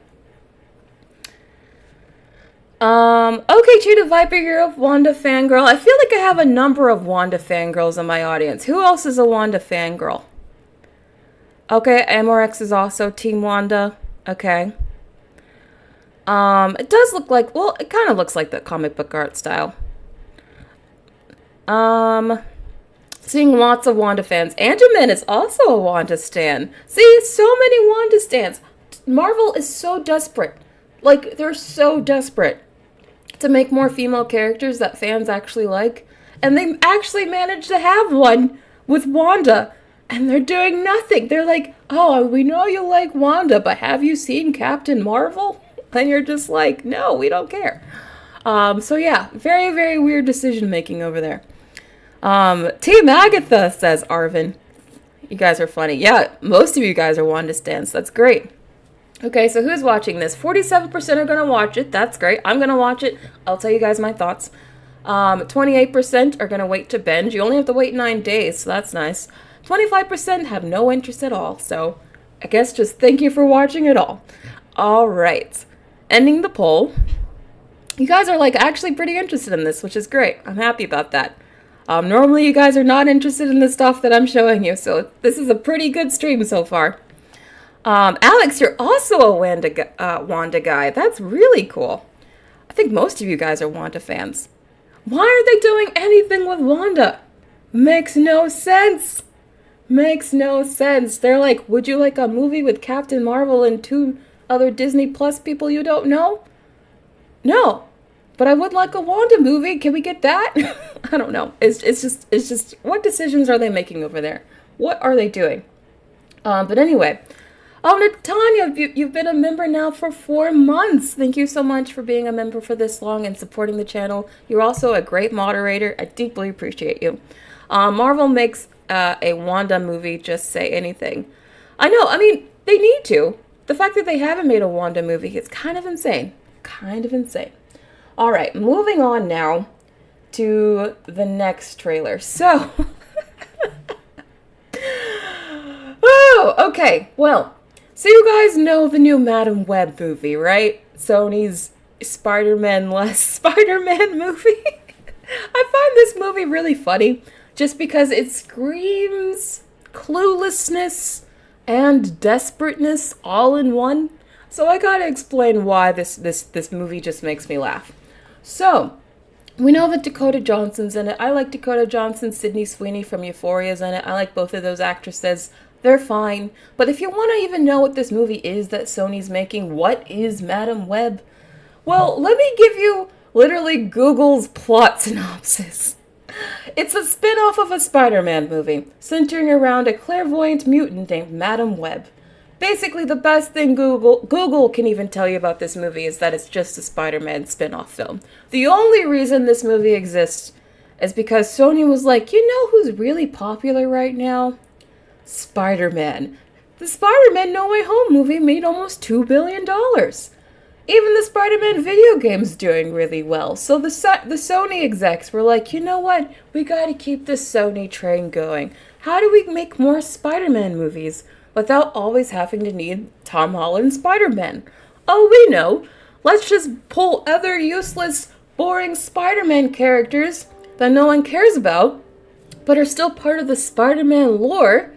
Okay, Cheetah Viper, you're a Wanda fangirl. I feel like I have a number of Wanda fangirls in my audience. Who else is a Wanda fangirl? Okay, MRX is also Team Wanda. Okay. It does look like, well, it kind of looks like the comic book art style. Seeing lots of Wanda fans. Angelman is also a Wanda stan. See, so many Wanda stans. Marvel is so desperate. Like, they're so desperate to make more female characters that fans actually like. And they actually managed to have one with Wanda. And they're doing nothing. They're like, oh, we know you like Wanda, but have you seen Captain Marvel? And you're just like, no, we don't care. So yeah, very, very weird decision making over there. Team Agatha, says Arvin. You guys are funny. Yeah, most of you guys are Wanda stans. That's great. Okay, so who's watching this? 47% are going to watch it. That's great. I'm going to watch it. I'll tell you guys my thoughts. 28% are going to wait to binge. You only have to wait 9 days, so that's nice. 25% have no interest at all. So I guess just thank you for watching it all. All right. Ending the poll. You guys are like actually pretty interested in this, which is great. I'm happy about that. Normally you guys are not interested in the stuff that I'm showing you. So this is a pretty good stream so far. Alex, you're also a Wanda guy. That's really cool. I think most of you guys are Wanda fans. Why are they doing anything with Wanda? Makes no sense. Makes no sense. They're like, would you like a movie with Captain Marvel and 2 other Disney Plus people you don't know? No. But I would like a Wanda movie. Can we get that? I don't know. It's just what decisions are they making over there? What are they doing? But anyway. Oh, Natanya, you've been a member now for 4 months. Thank you so much for being a member for this long and supporting the channel. You're also a great moderator. I deeply appreciate you. Marvel makes a Wanda movie, just say anything. I know, I mean, they need to. The fact that they haven't made a Wanda movie is kind of insane. Kind of insane. All right, moving on now to the next trailer. So, oh, okay, well, so you guys know the new Madam Web movie, right? Sony's Spider-Man Last Spider-Man movie. I find this movie really funny just because it screams cluelessness and desperateness all in one. So I gotta explain why this movie just makes me laugh. So, we know that Dakota Johnson's in it. I like Dakota Johnson. Sydney Sweeney from Euphoria's in it. I like both of those actresses. They're fine. But if you want to even know what this movie is that Sony's making, what is Madam Web? Well, let me give you literally Google's plot synopsis. It's a spin-off of a Spider-Man movie, centering around a clairvoyant mutant named Madam Web. Basically, the best thing Google can even tell you about this movie is that it's just a Spider-Man spin-off film. The only reason this movie exists is because Sony was like, you know who's really popular right now? Spider-Man. The Spider-Man No Way Home movie made almost $2 billion. Even the Spider-Man video game's doing really well. So the Sony execs were like, you know what? We gotta keep this Sony train going. How do we make more Spider-Man movies without always having to need Tom Holland Spider-Man? Oh, we know. Let's just pull other useless, boring Spider-Man characters that no one cares about, but are still part of the Spider-Man lore.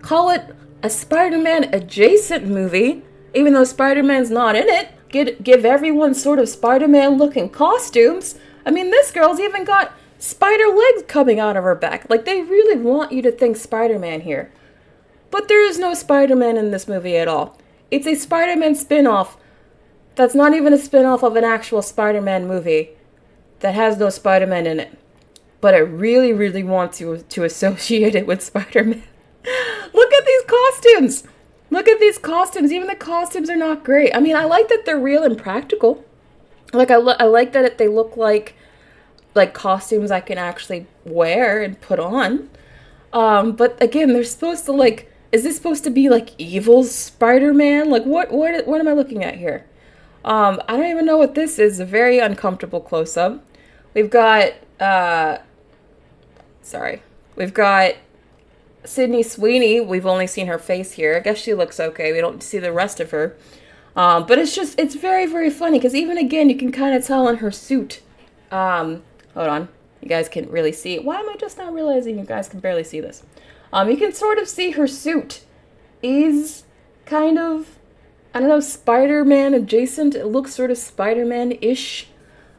Call it a Spider-Man adjacent movie, even though Spider-Man's not in it. Give everyone sort of Spider-Man looking costumes. I mean, this girl's even got spider legs coming out of her back. Like, they really want you to think Spider-Man here. But there is no Spider-Man in this movie at all. It's a Spider-Man spin-off that's not even a spin-off of an actual Spider-Man movie that has no Spider-Man in it. But I really, really want to associate it with Spider-Man. Look at these costumes! Look at these costumes. Even the costumes are not great. I mean, I like that they're real and practical. Like, I like that they look like costumes I can actually wear and put on. But again, they're supposed to, like, is this supposed to be like evil Spider-Man? Like, what am I looking at here? I don't even know what this is. A very uncomfortable close-up. We've got we've got Sydney Sweeney. We've only seen her face here. I guess she looks okay. We don't see the rest of her. But it's very, very funny because even again, you can kind of tell in her suit. Hold on. You guys can't really see it. Why am I just not realizing you guys can barely see this? You can sort of see her suit is kind of, I don't know, Spider-Man adjacent. It looks sort of Spider-Man-ish.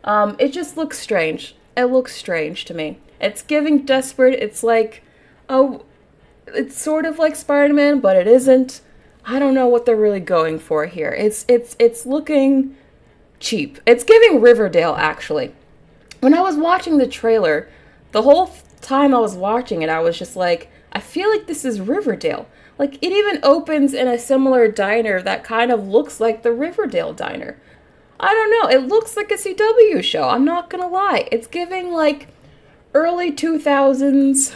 It just looks strange. It looks strange to me. It's giving desperate. It's like, oh, it's sort of like Spider-Man, but it isn't. I don't know what they're really going for here. It's looking cheap. It's giving Riverdale, actually. When I was watching the trailer, the whole time I was watching it, I was just like, I feel like this is Riverdale. Like, it even opens in a similar diner that kind of looks like the Riverdale diner. I don't know. It looks like a CW show. I'm not gonna lie. It's giving, like, early 2000s.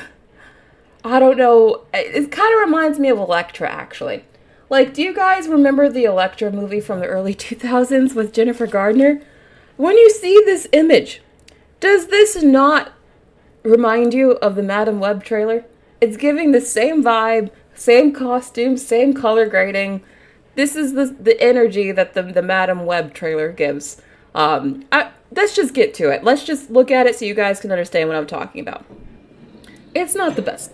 I don't know. It kind of reminds me of Elektra, actually. Like, do you guys remember the Elektra movie from the early 2000s with Jennifer Gardner? When you see this image, does this not remind you of the Madam Web trailer? It's giving the same vibe, same costume, same color grading. This is the energy that the Madam Web trailer gives. Let's just get to it. Let's just look at it so you guys can understand what I'm talking about. It's not the best.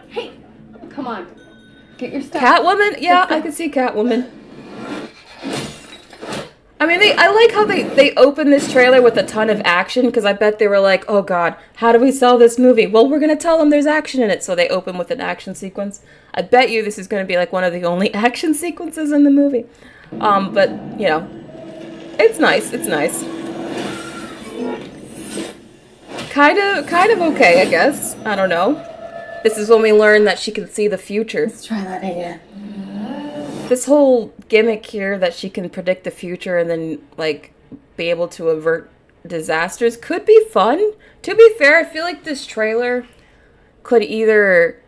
Hey, come on. Get your stuff. Catwoman? Yeah, I can see Catwoman. I mean, I like how they open this trailer with a ton of action, because I bet they were like, oh god, how do we sell this movie? Well, we're going to tell them there's action in it, so they open with an action sequence. I bet you this is going to be like one of the only action sequences in the movie. But, you know, It's nice. It's nice. Kind of okay, I guess. I don't know. This is when we learn that she can see the future. Let's try that again. This whole gimmick here that she can predict the future and then, like, be able to avert disasters could be fun. To be fair, I feel like this trailer could either...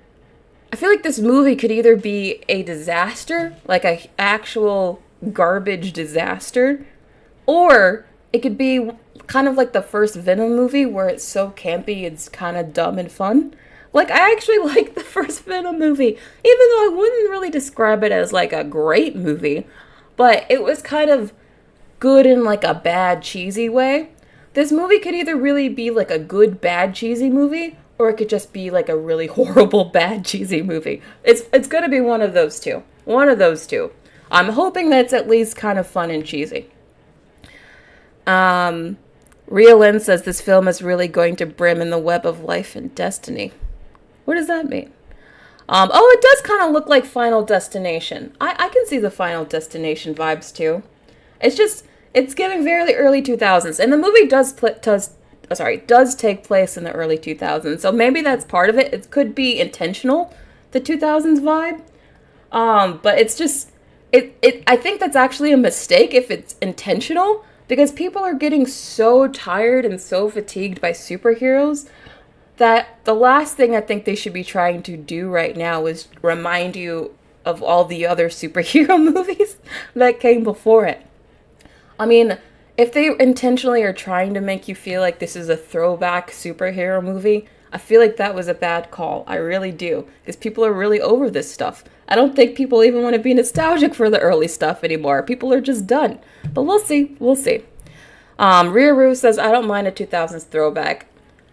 I feel like this movie could either be a disaster, like a actual garbage disaster, or it could be kind of like the first Venom movie where it's so campy, it's kind of dumb and fun. Like, I actually like the first Venom movie, even though I wouldn't really describe it as like a great movie, but it was kind of good in like a bad, cheesy way. This movie could either really be like a good, bad, cheesy movie, or it could just be like a really horrible, bad, cheesy movie. It's gonna be one of those two. One of those two. I'm hoping that it's at least kind of fun and cheesy. Rhea Lynn says this film is really going to brim in the web of life and destiny. What does that mean? Oh, it does kind of look like Final Destination. I can see the Final Destination vibes too. It's just, it's giving very early 2000s. And the movie does take place in the early 2000s. So maybe that's part of it. It could be intentional, the 2000s vibe. But it's just, I think that's actually a mistake if it's intentional. Because people are getting so tired and so fatigued by superheroes that the last thing I think they should be trying to do right now is remind you of all the other superhero movies that came before it. I mean, if they intentionally are trying to make you feel like this is a throwback superhero movie, I feel like that was a bad call. I really do. Because people are really over this stuff. I don't think people even want to be nostalgic for the early stuff anymore. People are just done. But we'll see. We'll see. Rhea Rue says, I don't mind a 2000s throwback.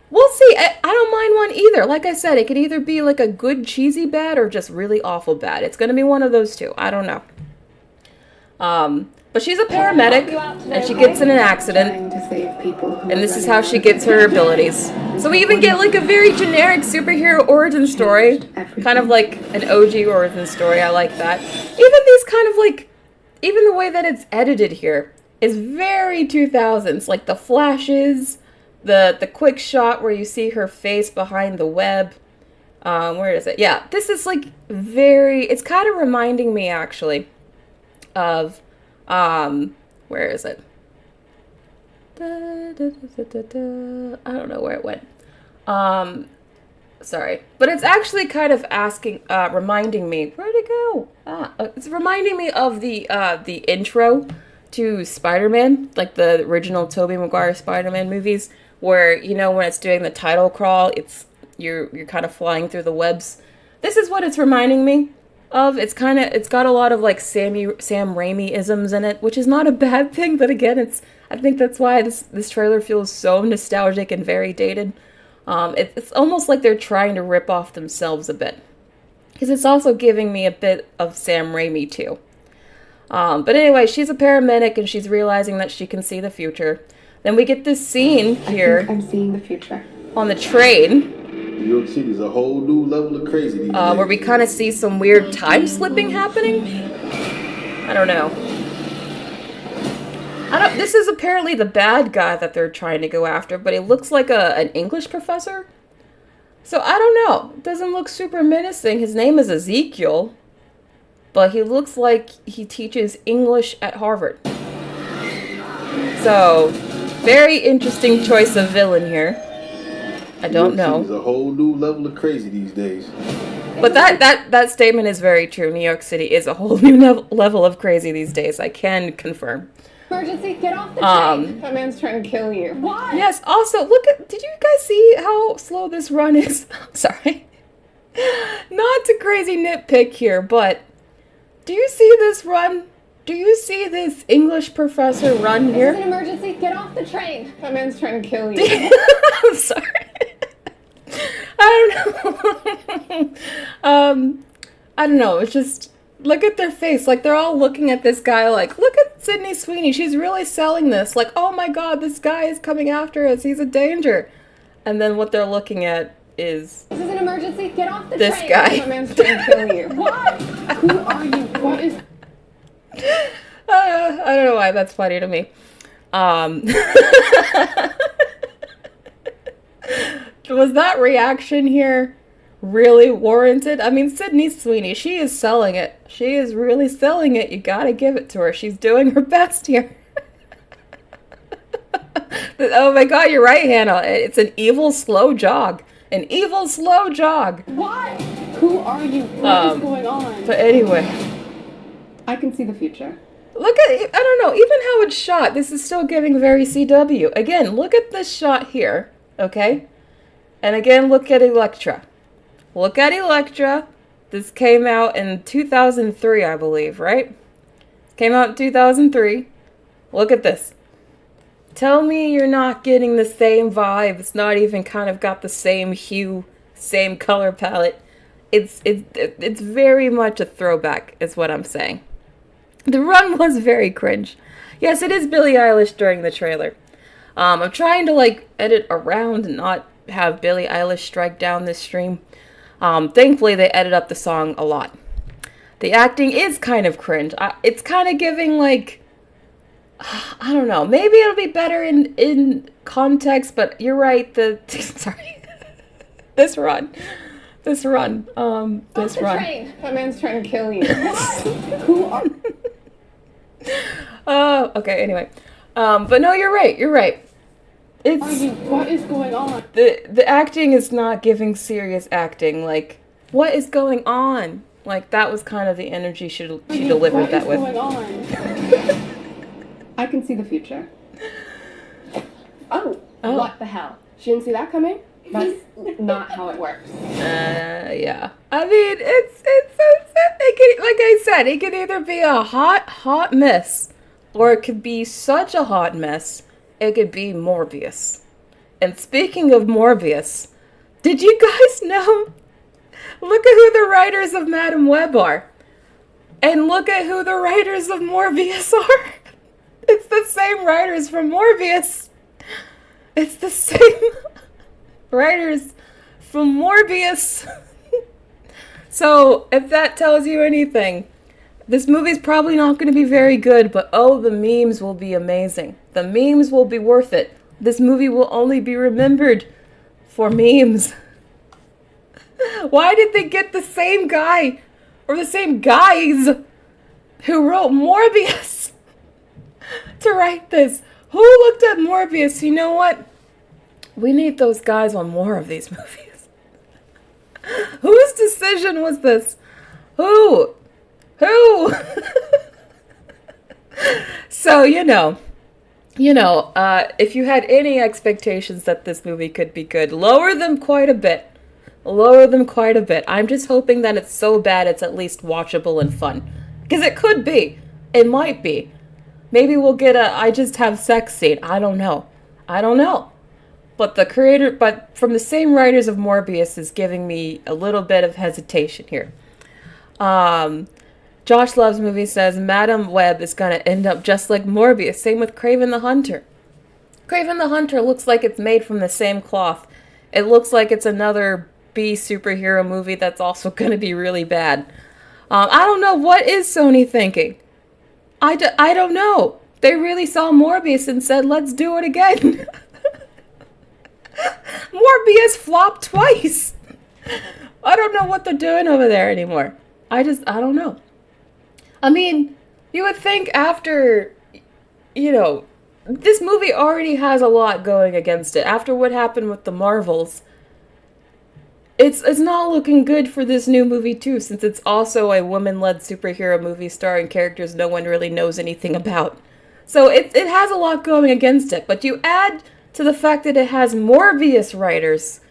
We'll see. I don't mind one either. Like I said, it could either be like a good cheesy bad or just really awful bad. It's going to be one of those two. I don't know. But she's a paramedic, and she gets in an accident, and this is how she gets her abilities. So we even get like a very generic superhero origin story, kind of like an OG origin story. I like that. Even these kind of like, even the way that it's edited here is very 2000s, like the flashes, the quick shot where you see her face behind the web. Where is it? Yeah, this is like very, it's kind of reminding me actually of, where is it? I don't know where it went. Sorry. But it's actually kind of reminding me, where'd it go? It's reminding me of the intro to Spider-Man, like the original Tobey Maguire Spider-Man movies, where, you know, when it's doing the title crawl, you're kind of flying through the webs. This is what it's reminding me of. It's got a lot of like Sam Raimi isms in it, which is not a bad thing, but again, I think that's why this trailer feels so nostalgic and very dated. It's almost like they're trying to rip off themselves a bit, because it's also giving me a bit of Sam Raimi too. But anyway, she's a paramedic and she's realizing that she can see the future. Then we get this scene here. I'm seeing the future. On the train. New York City is a whole new level of crazy these days. Where we kind of see some weird time slipping happening. I don't know. This is apparently the bad guy that they're trying to go after, but he looks like an English professor. So I don't know. Doesn't look super menacing. His name is Ezekiel, but he looks like he teaches English at Harvard. So, very interesting choice of villain here. I don't know. New York City is a whole new level of crazy these days. But that statement is very true. New York City is a whole new level of crazy these days. I can confirm. Emergency, get off the train. That man's trying to kill you. What? Yes, also, did you guys see how slow this run is? Sorry. Not to crazy nitpick here, but do you see this run? Do you see this English professor run here? It's an emergency, get off the train. That man's trying to kill you. I'm sorry. I don't know. It's just, look at their face. Like, they're all looking at this guy like, look at Sydney Sweeney. She's really selling this. Like, oh my god, this guy is coming after us. He's a danger. And then what they're looking at is... This is an emergency. Get off the this train. Guy. That man's trying to kill you. What? Who are you? What is... I don't know why that's funny to me. Was that reaction here really warranted? I mean, Sydney Sweeney, she is selling it. She is really selling it. You gotta give it to her. She's doing her best here. Oh my god, you're right, Hannah. It's an evil slow jog. An evil slow jog. What? Who are you? What is going on? But anyway. I can see the future. Look at, I don't know, even how it's shot, this is still giving very CW. Again, look at this shot here, okay? And again, look at Elektra. Look at Elektra. This came out in 2003, I believe, right? Came out in 2003. Look at this. Tell me you're not getting the same vibe. It's not even kind of got the same hue, same color palette. It's very much a throwback, is what I'm saying. The run was very cringe. Yes, it is Billie Eilish during the trailer. I'm trying to, like, edit around and not have Billie Eilish strike down this stream. Thankfully, they edit up the song a lot. The acting is kind of cringe. It's kind of giving, like, I don't know. Maybe it'll be better in context, but you're right. Sorry. This run. Train. That man's trying to kill you. Who are... Oh, okay, anyway. But no, you're right. What is going on? The acting is not giving serious acting. Like, what is going on? Like, that was kind of the energy she delivered that with. What is going on? I can see the future. Oh, what the hell? She didn't see that coming? That's not how it works. Yeah. I mean, it can, like I said, it could either be a hot mess, or it could be such a hot mess, it could be Morbius. And speaking of Morbius, did you guys know? Look at who the writers of Madam Web are. And look at who the writers of Morbius are. It's the same writers from Morbius. It's the same writers from Morbius. So, if that tells you anything, this movie's probably not going to be very good, but oh, the memes will be amazing. The memes will be worth it. This movie will only be remembered for memes. Why did they get the same guy, or the same guys, who wrote Morbius to write this? Who looked at Morbius? You know what? We need those guys on more of these movies. Whose decision was this? Who? So, if you had any expectations that this movie could be good, lower them quite a bit. I'm just hoping that it's so bad it's at least watchable and fun. Because it could be. It might be. Maybe we'll get a I just have sex scene. I don't know. But from the same writers of Morbius is giving me a little bit of hesitation here. Josh Loves Movie says Madam Web is going to end up just like Morbius. Same with Kraven the Hunter. Kraven the Hunter looks like it's made from the same cloth. It looks like it's another B superhero movie that's also going to be really bad. I don't know. What is Sony thinking? I don't know. They really saw Morbius and said, let's do it again. Morbius flopped twice. I don't know what they're doing over there anymore. I don't know. I mean, you would think after, this movie already has a lot going against it. After what happened with the Marvels, it's not looking good for this new movie too, since it's also a woman-led superhero movie starring characters no one really knows anything about. So it has a lot going against it, but you add to the fact that it has Morbius writers,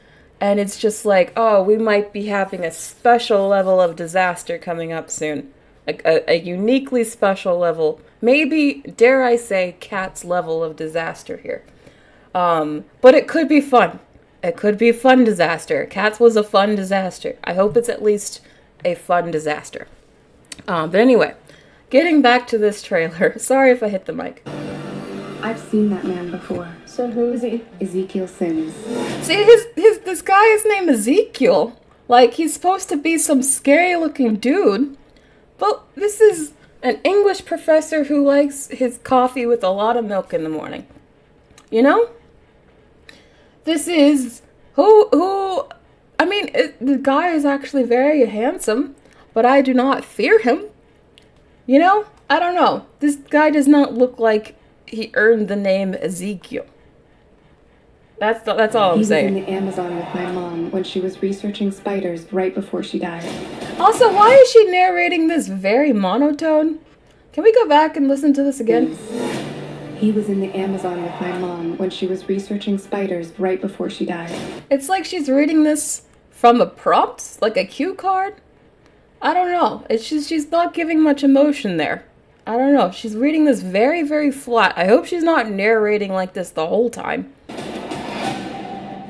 and it's just like, oh, we might be having a special level of disaster coming up soon. Like a uniquely special level. Maybe, dare I say, Cat's level of disaster here. But it could be fun. It could be a fun disaster. Cats was a fun disaster. I hope it's at least a fun disaster. But anyway, getting back to this trailer. Sorry if I hit the mic. I've seen that man before. So who is he? Ezekiel Sims. See, this guy is named Ezekiel. Like, he's supposed to be some scary looking dude. But this is An English professor who likes his coffee with a lot of milk in the morning. You know? This is... I mean, the guy is actually very handsome, but I do not fear him. You know? I don't know. This guy does not look like he earned the name Ezekiel. That's all I'm saying. He was in the Amazon with my mom when she was researching spiders right before she died. Also, why is she narrating this very monotone? Can we go back and listen to this again? He was in the Amazon with my mom when she was researching spiders right before she died. It's like she's reading this from a prompt, like a cue card. I don't know. It's just she's not giving much emotion there. I don't know. She's reading this very, very flat. I hope she's not narrating like this the whole time.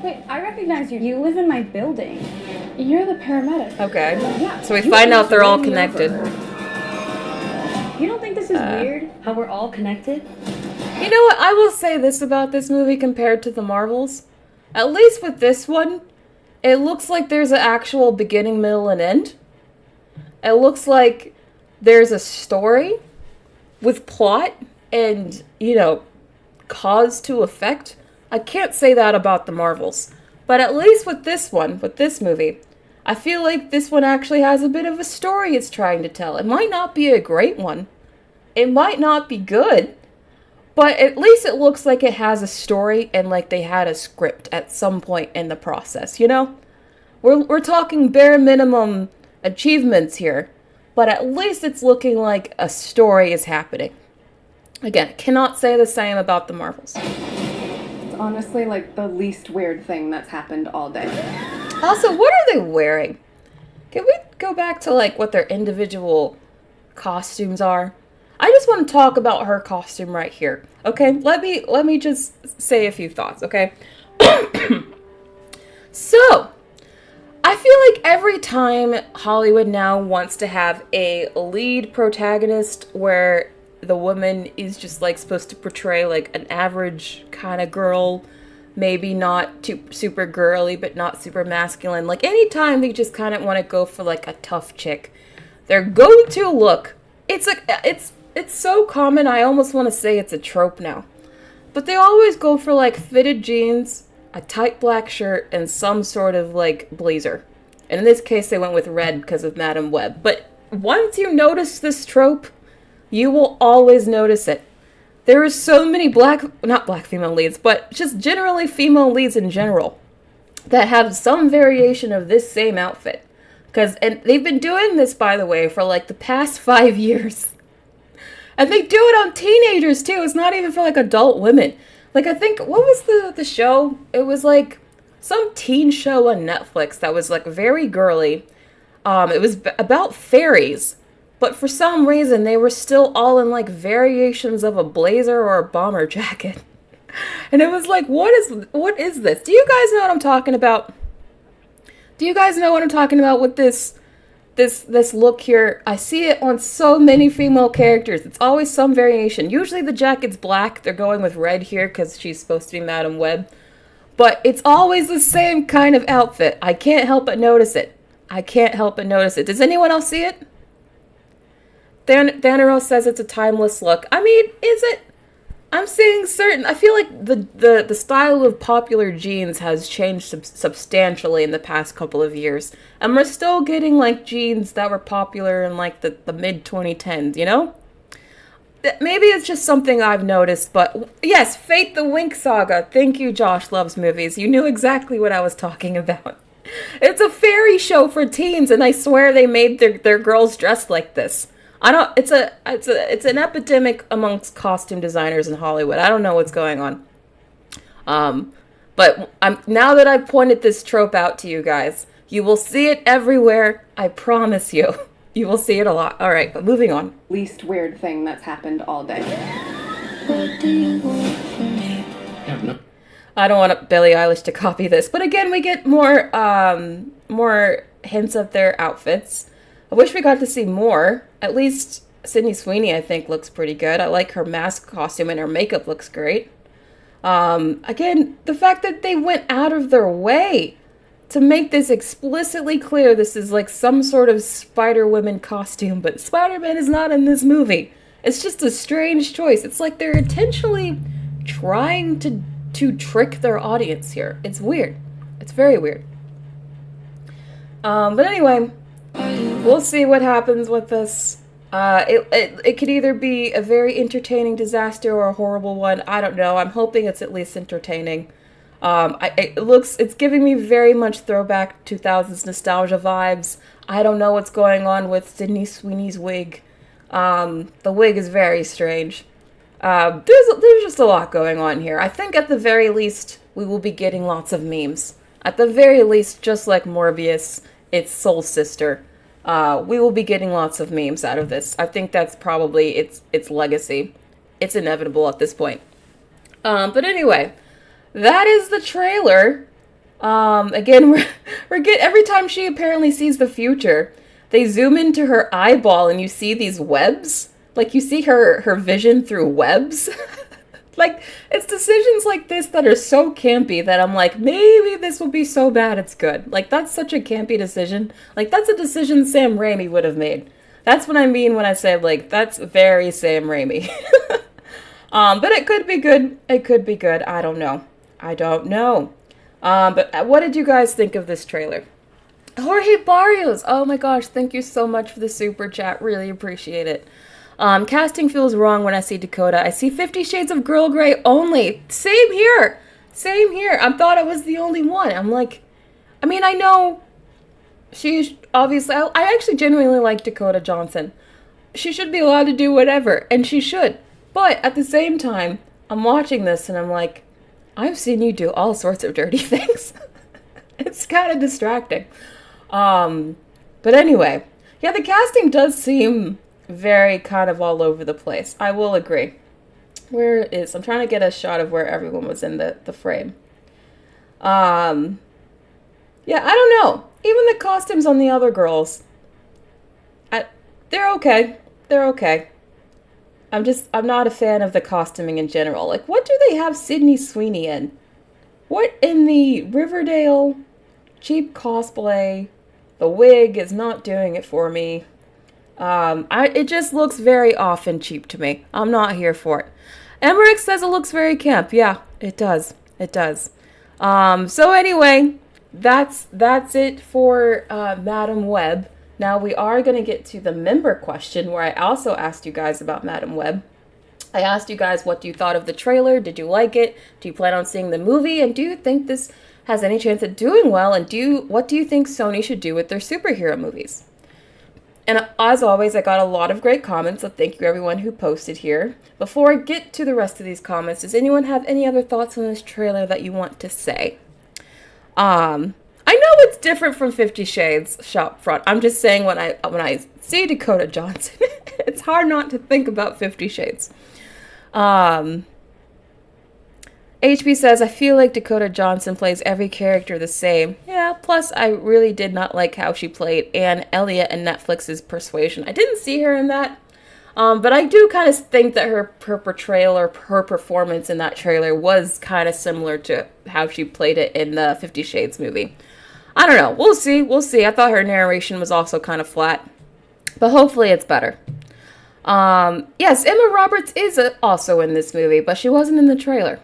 Wait, I recognize you. You live in my building. You're the paramedic. Okay. Yeah. So we find out they're all connected. You don't think this is weird? How we're all connected? You know what? I will say this about this movie compared to the Marvels. At least with this one, it looks like there's an actual beginning, middle, and end. It looks like there's a story with plot and, you know, cause to effect. I can't say that about the Marvels. But at least with this one, with this movie, I feel like this one actually has a bit of a story it's trying to tell. It might not be a great one. It might not be good. But at least it looks like it has a story and like they had a script at some point in the process, you know? We're talking bare minimum achievements here. But at least it's looking like a story is happening. Again, cannot say the same about the Marvels. It's honestly like the least weird thing that's happened all day. Also, what are they wearing? Can we go back to like what their individual costumes are? I just want to talk about her costume right here. Okay, let me just say a few thoughts, okay? So, I feel like every time Hollywood now wants to have a lead protagonist where the woman is just like supposed to portray like an average kind of girl, maybe not too super girly but not super masculine. Like anytime they just kind of want to go for like a tough chick, their go-to look, it's so common I almost want to say it's a trope now. But they always go for like fitted jeans, a tight black shirt, and some sort of like blazer. And in this case they went with red because of Madame Web. But once you notice this trope, you will always notice it. There are so many not black female leads, but just generally female leads in general that have some variation of this same outfit. And they've been doing this, by the way, for like the past 5 years. And they do it on teenagers too. It's not even for like adult women. Like I think, what was the show? It was like some teen show on Netflix that was like very girly. It was about fairies. But for some reason, they were still all in, like, variations of a blazer or a bomber jacket. And it was like, what is this? Do you guys know what I'm talking about? Do you guys know what I'm talking about with this look here? I see it on so many female characters. It's always some variation. Usually the jacket's black. They're going with red here because she's supposed to be Madame Web. But it's always the same kind of outfit. I can't help but notice it. Does anyone else see it? Danero says it's a timeless look. I mean, is it? I'm seeing I feel like the style of popular jeans has changed substantially in the past couple of years. And we're still getting like jeans that were popular in like the mid-2010s, you know? Maybe it's just something I've noticed, but yes, Fate the Wink Saga. Thank you, Josh Loves Movies. You knew exactly what I was talking about. It's a fairy show for teens, and I swear they made their girls dressed like this. It's an epidemic amongst costume designers in Hollywood. I don't know what's going on. But now that I've pointed this trope out to you guys, you will see it everywhere. I promise you. You will see it a lot. All right, but moving on. Least weird thing that's happened all day. What do you want from me? I don't want Billie Eilish to copy this, but again, we get more hints of their outfits. I wish we got to see more. At least Sydney Sweeney, I think, looks pretty good. I like her mask costume and her makeup looks great. Again, the fact that they went out of their way to make this explicitly clear this is like some sort of Spider-Woman costume, but Spider-Man is not in this movie. It's just a strange choice. It's like they're intentionally trying to trick their audience here. It's weird. It's very weird. But anyway, we'll see what happens with this. It could either be a very entertaining disaster or a horrible one. I don't know. I'm hoping it's at least entertaining. It's giving me very much throwback 2000s nostalgia vibes. I don't know what's going on with Sydney Sweeney's wig. The wig is very strange. There's just a lot going on here. I think at the very least, we will be getting lots of memes. At the very least, just like Morbius, its soul sister, we will be getting lots of memes out of this. I think that's probably its legacy. It's inevitable at this point. But anyway, that is the trailer. Again, we're every time she apparently sees the future, they zoom into her eyeball and you see these webs. Like, you see her vision through webs. Like, it's decisions like this that are so campy that I'm like, maybe this will be so bad it's good. Like, that's such a campy decision. Like, that's a decision Sam Raimi would have made. That's what I mean when I say, like, that's very Sam Raimi. But it could be good. It could be good. I don't know. But what did you guys think of this trailer? Jorge Barrios! Oh my gosh, thank you so much for the super chat. Really appreciate it. Casting feels wrong when I see Dakota. I see 50 Shades of Girl Grey only. Same here. I thought I was the only one. I'm like, I mean, I know she's obviously, I actually genuinely like Dakota Johnson. She should be allowed to do whatever, and she should. But at the same time, I'm watching this and I'm like, I've seen you do all sorts of dirty things. It's kind of distracting. But anyway, yeah, the casting does seem very kind of all over the place. I will agree. I'm trying to get a shot of where everyone was in the frame. Yeah, I don't know. Even the costumes on the other girls, they're okay. I'm not a fan of the costuming in general. Like, what do they have Sydney Sweeney in? What in the Riverdale cheap cosplay? The wig is not doing it for me. It just looks very off and cheap to me. I'm not here for it. Emmerich says it looks very camp. Yeah, it does. So anyway, that's it for Madam Web. Now we are going to get to the member question, where I also asked you guys about Madam Web. I asked you guys, what do you thought of the trailer? Did you like it? Do you plan on seeing the movie? And do you think this has any chance at doing well? And what do you think Sony should do with their superhero movies? And as always, I got a lot of great comments, so thank you everyone who posted here. Before I get to the rest of these comments, does anyone have any other thoughts on this trailer that you want to say? I know it's different from 50 Shades Shop Front. I'm just saying, when I see Dakota Johnson, it's hard not to think about 50 Shades. HB says, I feel like Dakota Johnson plays every character the same. Yeah, plus I really did not like how she played Anne Elliot in Netflix's Persuasion. I didn't see her in that, but I do kind of think that her portrayal or her performance in that trailer was kind of similar to how she played it in the 50 Shades movie. I don't know. We'll see. I thought her narration was also kind of flat, but hopefully it's better. Yes, Emma Roberts is also in this movie, but she wasn't in the trailer.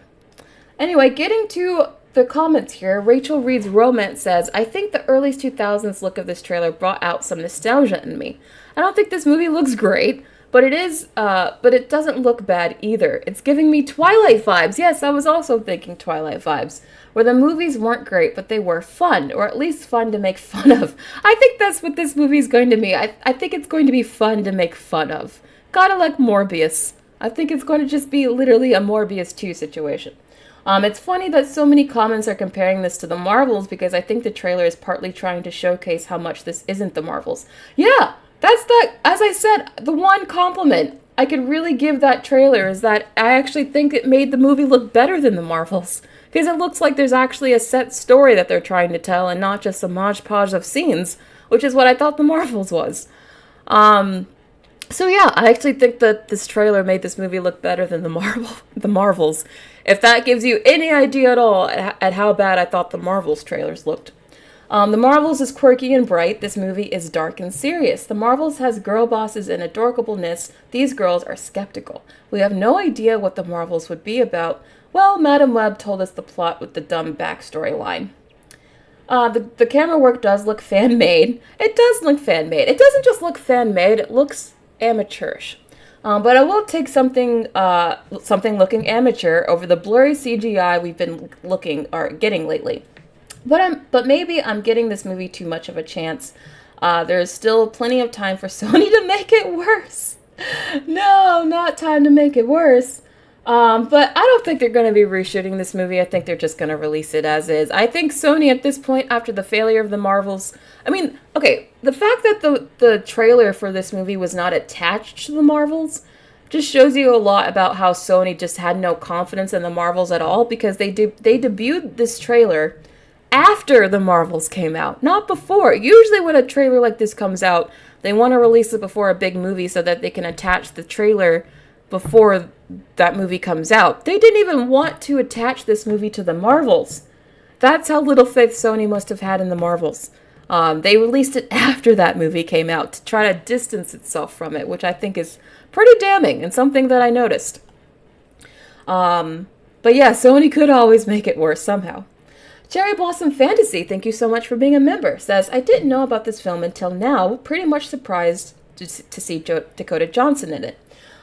Anyway, getting to the comments here, Rachel Reed's Romance says, I think the early 2000s look of this trailer brought out some nostalgia in me. I don't think this movie looks great, but it doesn't look bad either. It's giving me Twilight vibes. Yes, I was also thinking Twilight vibes, where the movies weren't great, but they were fun, or at least fun to make fun of. I think that's what this movie is going to be. I think it's going to be fun to make fun of. Kinda like Morbius. I think it's going to just be literally a Morbius 2 situation. It's funny that so many comments are comparing this to the Marvels, because I think the trailer is partly trying to showcase how much this isn't the Marvels. Yeah, that's as I said, the one compliment I could really give that trailer is that I actually think it made the movie look better than the Marvels. Because it looks like there's actually a set story that they're trying to tell, and not just a modge-podge of scenes, which is what I thought the Marvels was. So yeah, I actually think that this trailer made this movie look better than the Marvels. If that gives you any idea at all at how bad I thought the Marvels trailers looked. The Marvels is quirky and bright. This movie is dark and serious. The Marvels has girl bosses and adorableness. These girls are skeptical. We have no idea what the Marvels would be about. Well, Madam Web told us the plot with the dumb backstory line. The camera work does look fan-made. It does look fan-made. It doesn't just look fan-made, it looks amateurish. But I will take something looking amateur over the blurry CGI we've been getting lately. But maybe I'm getting this movie too much of a chance. There's still plenty of time for Sony to make it worse. No, not time to make it worse. But I don't think they're going to be reshooting this movie. I think they're just going to release it as is. I think Sony at this point, after the failure of the Marvels... I mean, okay, the fact that the trailer for this movie was not attached to the Marvels just shows you a lot about how Sony just had no confidence in the Marvels at all, because they debuted this trailer after the Marvels came out, not before. Usually when a trailer like this comes out, they want to release it before a big movie so that they can attach the trailer before that movie comes out. They didn't even want to attach this movie to the Marvels. That's how little faith Sony must have had in the Marvels. They released it after that movie came out to try to distance itself from it, which I think is pretty damning and something that I noticed. But yeah, Sony could always make it worse somehow. Cherry Blossom Fantasy, thank you so much for being a member, says, I didn't know about this film until now, pretty much surprised to see Dakota Johnson in it.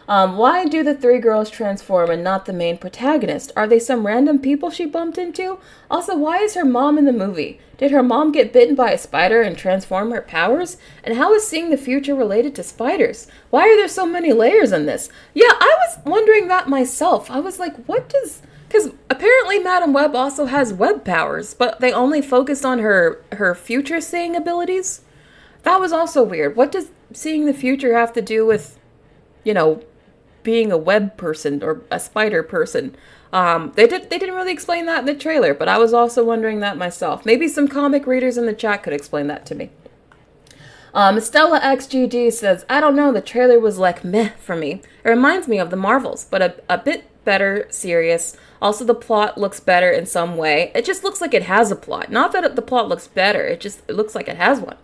Why do the three girls transform and not the main protagonist? Are they some random people she bumped into? Also, why is her mom in the movie? Did her mom get bitten by a spider and transform her powers? And how is seeing the future related to spiders? Why are there so many layers in this? Yeah, I was wondering that myself. I was like, what does... Because apparently Madam Web also has web powers, but they only focused on her future seeing abilities. That was also weird. What does seeing the future have to do with, being a web person or a spider person? They didn't really explain that in the trailer, but I was also wondering that myself. Maybe some comic readers in the chat could explain that to me. Stella XGG says, I don't know, the trailer was like meh for me. It reminds me of the Marvels, but a bit better serious. Also, the plot looks better in some way. It just looks like it has a plot. Not that the plot looks better, it looks like it has one.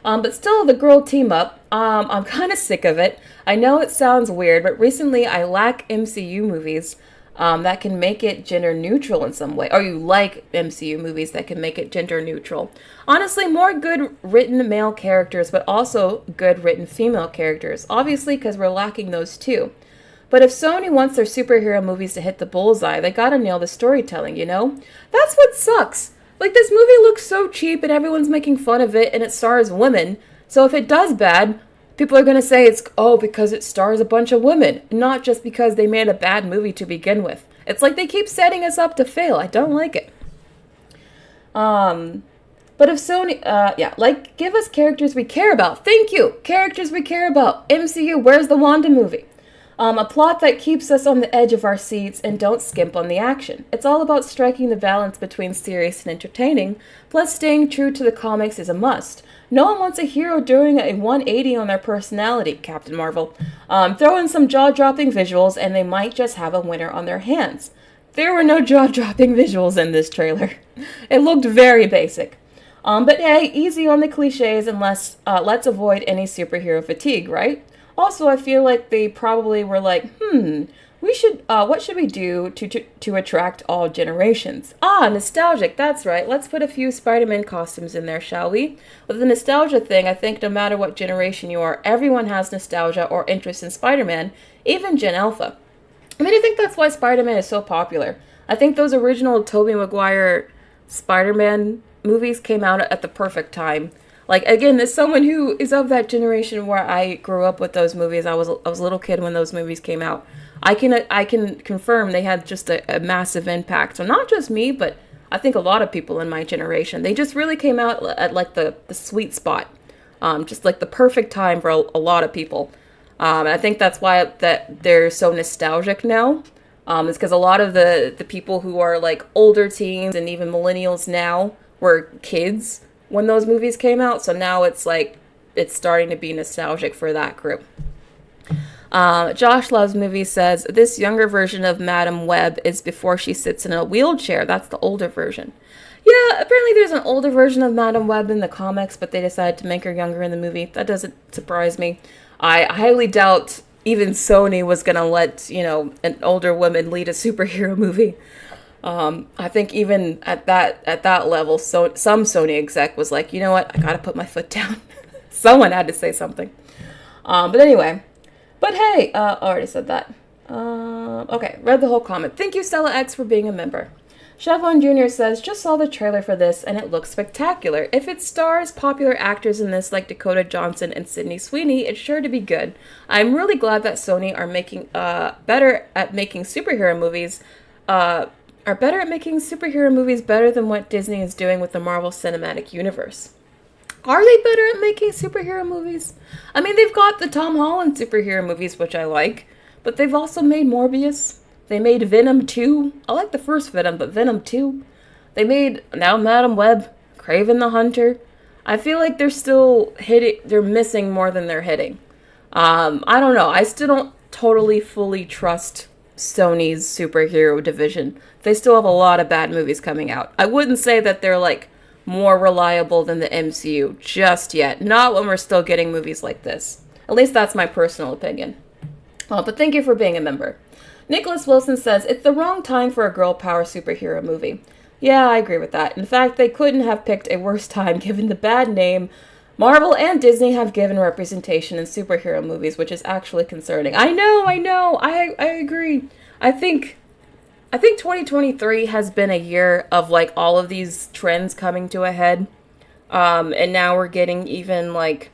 But still, the girl team up, I'm kind of sick of it. I know it sounds weird, but recently I lack MCU movies that can make it gender neutral in some way. Or you like MCU movies that can make it gender neutral. Honestly, more good written male characters, but also good written female characters. Obviously, because we're lacking those too. But if Sony wants their superhero movies to hit the bullseye, they gotta nail the storytelling, That's what sucks. Like, this movie looks so cheap and everyone's making fun of it and it stars women. So if it does bad, people are gonna say it's, because it stars a bunch of women, not just because they made a bad movie to begin with. It's like they keep setting us up to fail. I don't like it. But if Sony, give us characters we care about. Thank you! Characters we care about. MCU, where's the Wanda movie? A plot that keeps us on the edge of our seats and don't skimp on the action. It's all about striking the balance between serious and entertaining, plus staying true to the comics is a must. No one wants a hero doing a 180 on their personality, Captain Marvel. Throw in some jaw-dropping visuals and they might just have a winner on their hands. There were no jaw-dropping visuals in this trailer. It looked very basic. But hey, easy on the cliches and let's avoid any superhero fatigue, right? Also, I feel like they probably were like, what should we do to attract all generations? Nostalgic, that's right. Let's put a few Spider-Man costumes in there, shall we? With the nostalgia thing, I think no matter what generation you are, everyone has nostalgia or interest in Spider-Man, even Gen Alpha. I mean, I think that's why Spider-Man is so popular. I think those original Tobey Maguire Spider-Man movies came out at the perfect time. Like, again, as someone who is of that generation where I grew up with those movies, I was a little kid when those movies came out. I can confirm they had just a massive impact. So not just me, but I think a lot of people in my generation. They just really came out at like the sweet spot, just like the perfect time for a lot of people. And I think that's why that they're so nostalgic now. It's because a lot of the people who are like older teens and even millennials now were kids when those movies came out, so now it's like it's starting to be nostalgic for that group. Josh Loves Movies says, this younger version of Madam Web is before she sits in a wheelchair. That's the older version. Yeah, apparently there's an older version of Madam Web in the comics, but they decided to make her younger in the movie. That doesn't surprise me. I highly doubt even Sony was gonna let, an older woman lead a superhero movie. I think even at that level, so some Sony exec was like, you know what, I gotta put my foot down. Someone had to say something. But anyway. But hey, already said that. Okay, read the whole comment. Thank you, Stella X, for being a member. Chevron Jr. says, just saw the trailer for this and it looks spectacular. If it stars popular actors in this like Dakota Johnson and Sydney Sweeney, it's sure to be good. I'm really glad that Sony are making better at making superhero movies. Are better at making superhero movies better than what Disney is doing with the Marvel Cinematic Universe. Are they better at making superhero movies? I mean, they've got the Tom Holland superhero movies, which I like, but they've also made Morbius. They made Venom 2. I like the first Venom, but Venom 2. They made now Madam Web, Kraven the Hunter. I feel like they're still they're missing more than they're hitting. I don't know. I still don't totally fully trust Sony's superhero division. They still have a lot of bad movies coming out. I wouldn't say that they're like more reliable than the MCU just yet. Not when we're still getting movies like this. At least that's my personal opinion. But thank you for being a member. Nicholas Wilson says, it's the wrong time for a girl power superhero movie. Yeah, I agree with that. In fact, they couldn't have picked a worse time given the bad name Marvel and Disney have given representation in superhero movies, which is actually concerning. I know. I agree. I think 2023 has been a year of like all of these trends coming to a head. And now we're getting even like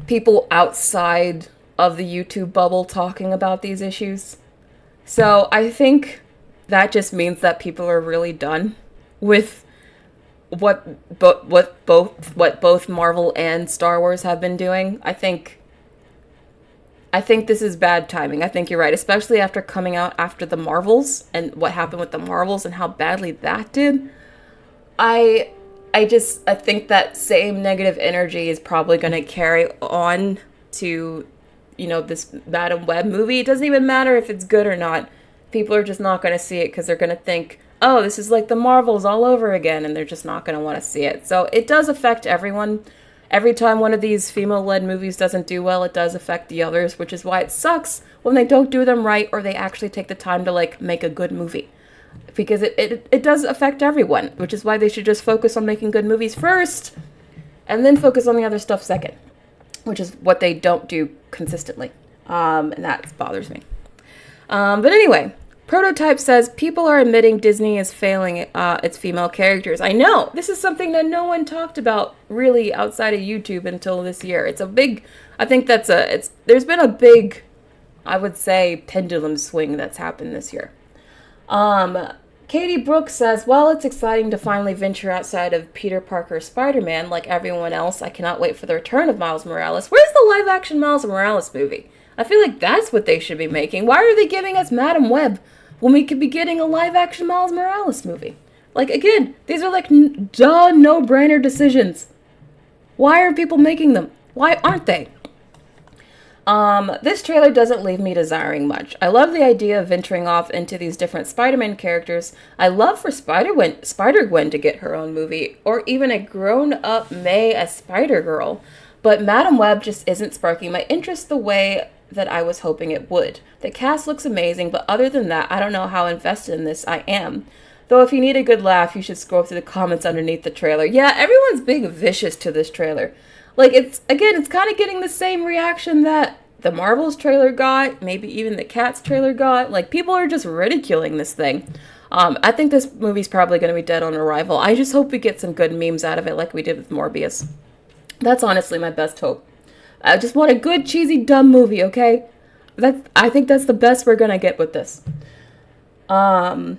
people outside of the YouTube bubble talking about these issues. So I think that just means that people are really done with what both Marvel and Star Wars have been doing. I think this is bad timing. I think you're right, especially after coming out after the Marvels and what happened with the Marvels and how badly that did. I think that same negative energy is probably going to carry on to this Madam Web movie. It doesn't even matter if it's good or not. People are just not going to see it because they're going to think, oh, this is like the Marvels all over again, and they're just not going to want to see it. So it does affect everyone. Every time one of these female-led movies doesn't do well, it does affect the others, which is why it sucks when they don't do them right or they actually take the time to, like, make a good movie. Because it does affect everyone, which is why they should just focus on making good movies first and then focus on the other stuff second, which is what they don't do consistently. And that bothers me. But anyway, Prototype says, people are admitting Disney is failing its female characters. I know! This is something that no one talked about really outside of YouTube until this year. It's a big, I think there's been a big, I would say, pendulum swing that's happened this year. Katie Brooks says, while it's exciting to finally venture outside of Peter Parker's Spider-Man, like everyone else, I cannot wait for the return of Miles Morales. Where's the live-action Miles Morales movie? I feel like that's what they should be making. Why are they giving us Madam Web when we could be getting a live-action Miles Morales movie? Like, again, these are like no-brainer decisions. Why are people making them? Why aren't they? This trailer doesn't leave me desiring much. I love the idea of venturing off into these different Spider-Man characters. I love for Spider-Gwen to get her own movie, or even a grown-up May as Spider-Girl. But Madam Web just isn't sparking my interest the way that I was hoping it would. The cast looks amazing, but other than that, I don't know how invested in this I am. Though if you need a good laugh, you should scroll through the comments underneath the trailer. Yeah, everyone's being vicious to this trailer. Like, it's kind of getting the same reaction that the Marvels trailer got, maybe even the Cats trailer got. Like, people are just ridiculing this thing. I think this movie's probably going to be dead on arrival. I just hope we get some good memes out of it like we did with Morbius. That's honestly my best hope. I just want a good, cheesy, dumb movie, okay? I think that's the best we're going to get with this. Where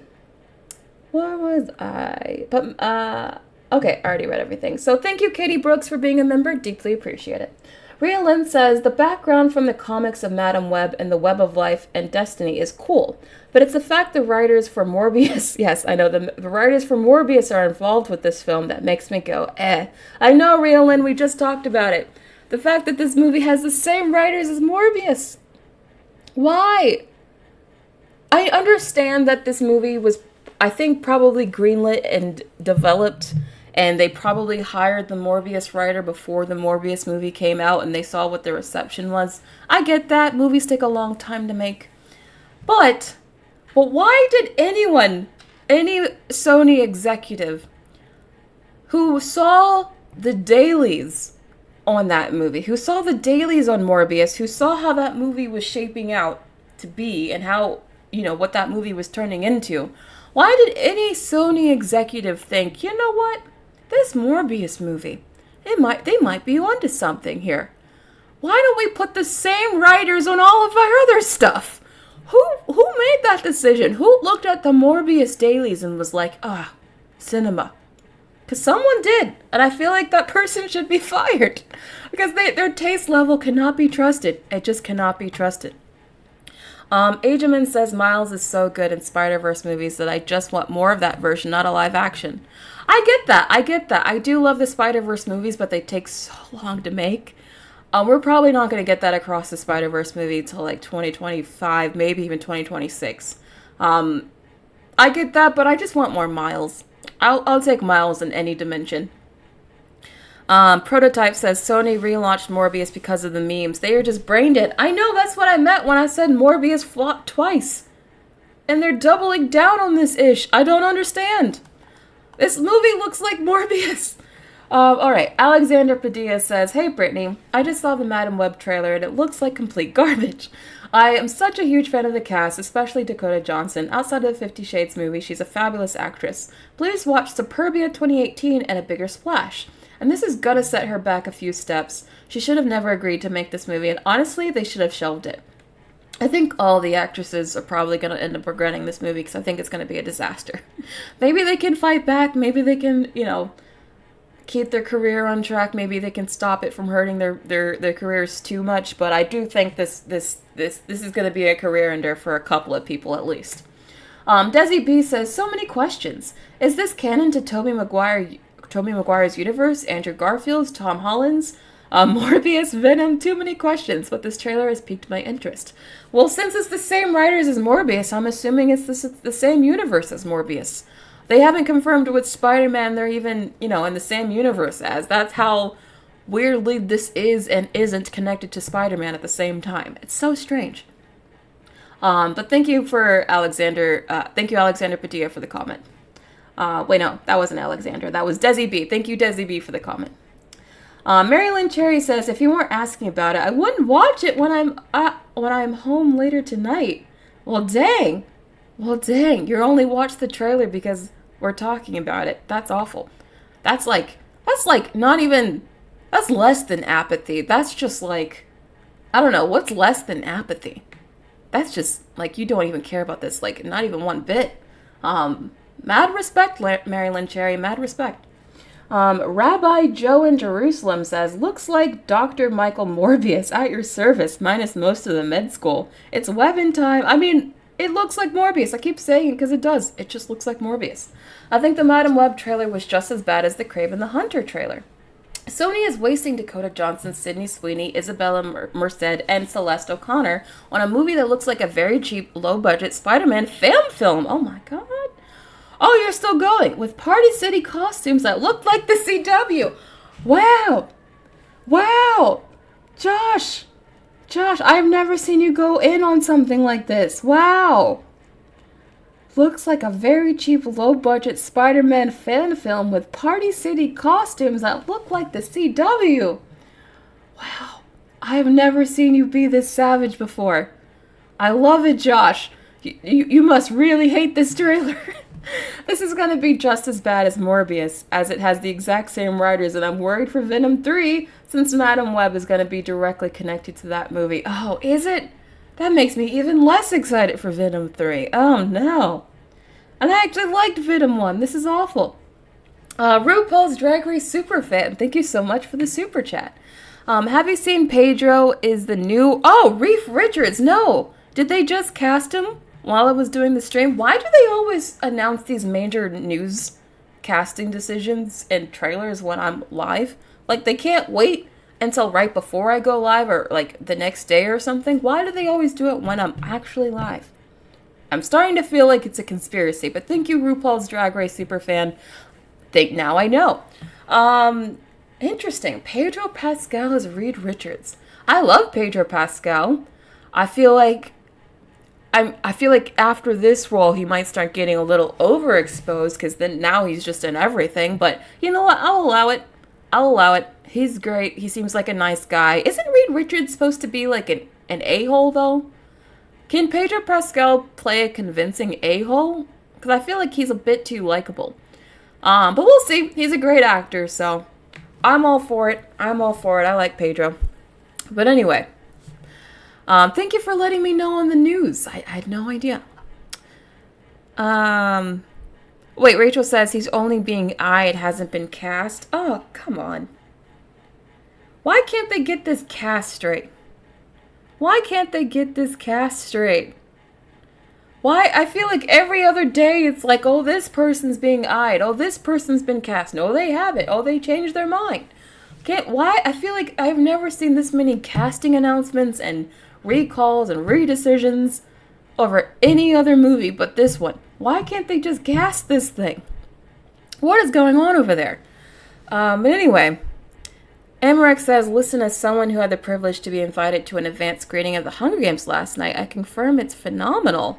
was I? Okay, I already read everything. So thank you, Katie Brooks, for being a member. Deeply appreciate it. Rhea Lynn says, the background from the comics of Madam Web and the Web of Life and Destiny is cool, but it's the fact the writers for Morbius, yes, I know, the writers for Morbius are involved with this film that makes me go, eh. I know, Rhea Lynn, we just talked about it. The fact that this movie has the same writers as Morbius. Why? I understand that this movie was I think probably greenlit and developed, and they probably hired the Morbius writer before the Morbius movie came out, and they saw what the reception was. I get that. Movies take a long time to make. But why did any Sony executive who saw the dailies on that movie, who saw the dailies on Morbius, who saw how that movie was shaping out to be and how, what that movie was turning into, why did any Sony executive think, you know what, this Morbius movie, they might be onto something here. Why don't we put the same writers on all of our other stuff? Who made that decision? Who looked at the Morbius dailies and was like, cinema? Because someone did, and I feel like that person should be fired. Because their taste level cannot be trusted. It just cannot be trusted. Ageman says Miles is so good in Spider-Verse movies that I just want more of that version, not a live action. I get that. I do love the Spider-Verse movies, but they take so long to make. We're probably not going to get that across the Spider-Verse movie until like 2025, maybe even 2026. I get that, but I just want more Miles. I'll take Miles in any dimension. Prototype says Sony relaunched Morbius because of the memes. They are just brain dead. I know, that's what I meant when I said Morbius flopped twice. And they're doubling down on this ish. I don't understand. This movie looks like Morbius. Alright, Alexander Padilla says, hey Brittney, I just saw the Madam Web trailer and it looks like complete garbage. I am such a huge fan of the cast, especially Dakota Johnson. Outside of the 50 Shades movie, she's a fabulous actress. Please watch Superbia 2018 and A Bigger Splash. And this is gonna set her back a few steps. She should have never agreed to make this movie, and honestly, they should have shelved it. I think all the actresses are probably gonna end up regretting this movie because I think it's gonna be a disaster. Maybe they can fight back, maybe they can, keep their career on track, maybe they can stop it from hurting their careers too much, but I do think this is gonna be a career ender for a couple of people at least. Desi B says, so many questions. Is this canon to Tobey Maguire's universe, Andrew Garfield's, Tom Holland's, Morbius, Venom? Too many questions, but this trailer has piqued my interest. Well, since it's the same writers as Morbius, I'm assuming it's the same universe as Morbius. They haven't confirmed which Spider-Man they're even, in the same universe as. That's how weirdly this is and isn't connected to Spider-Man at the same time. It's so strange. But thank you Alexander Padilla for the comment. Wait, no, that wasn't Alexander. That was Desi B. Thank you, Desi B, for the comment. Mary Lynn Cherry says, if you weren't asking about it, I wouldn't watch it when I'm home later tonight. Well, dang. You only watched the trailer because we're talking about it. That's awful. That's less than apathy. That's just like, I don't know, what's less than apathy? That's just like, you don't even care about this, like, not even one bit. Mad respect, Mary Lynn Cherry, mad respect. Rabbi Joe in Jerusalem says, looks like Dr. Michael Morbius at your service, minus most of the med school. It's webbing time. I mean, it looks like Morbius. I keep saying it because it does. It just looks like Morbius. I think the Madam Web trailer was just as bad as the Kraven the Hunter trailer. Sony is wasting Dakota Johnson, Sydney Sweeney, Isabella Merced, and Celeste O'Connor on a movie that looks like a very cheap, low-budget Spider-Man fan film. Oh my god. Oh, you're still going. With Party City costumes that look like the CW. Wow. Josh, I've never seen you go in on something like this. Wow. Looks like a very cheap, low-budget Spider-Man fan film with Party City costumes that look like the CW. Wow. I have never seen you be this savage before. I love it, Josh. You must really hate this trailer. This is going to be just as bad as Morbius, as it has the exact same writers, and I'm worried for Venom 3, since Madam Web is going to be directly connected to that movie. Oh, is it? That makes me even less excited for Venom 3. Oh, no. And I actually liked Venom 1. This is awful. RuPaul's Drag Race Superfan, thank you so much for the super chat. Have you seen Pedro is the new... Oh, Reef Richards, no! Did they just cast him while I was doing the stream? Why do they always announce these major news casting decisions and trailers when I'm live? Like, they can't wait until right before I go live or, like, the next day or something. Why do they always do it when I'm actually live? I'm starting to feel like it's a conspiracy, but thank you, RuPaul's Drag Race superfan. Think now I know. Interesting. Pedro Pascal as Reed Richards. I love Pedro Pascal. I feel like after this role he might start getting a little overexposed because then now he's just in everything. But you know what? I'll allow it. He's great. He seems like a nice guy. Isn't Reed Richards supposed to be like an a-hole though? Can Pedro Pascal play a convincing a-hole? Because I feel like he's a bit too likable. But we'll see. He's a great actor, so I'm all for it. I like Pedro. But anyway, thank you for letting me know on the news. I had no idea. Wait, Rachel says he's only being eyed, hasn't been cast. Oh, come on. Why can't they get this cast straight? Why? I feel like every other day it's like, oh, this person's being eyed. Oh, this person's been cast. No, they haven't. Oh, they changed their mind. Why? I feel like I've never seen this many casting announcements and recalls and redecisions over any other movie but this one. Why can't they just cast this thing? What is going on over there? But anyway, Amorek says, listen, as someone who had the privilege to be invited to an advanced screening of The Hunger Games last night, I confirm it's phenomenal.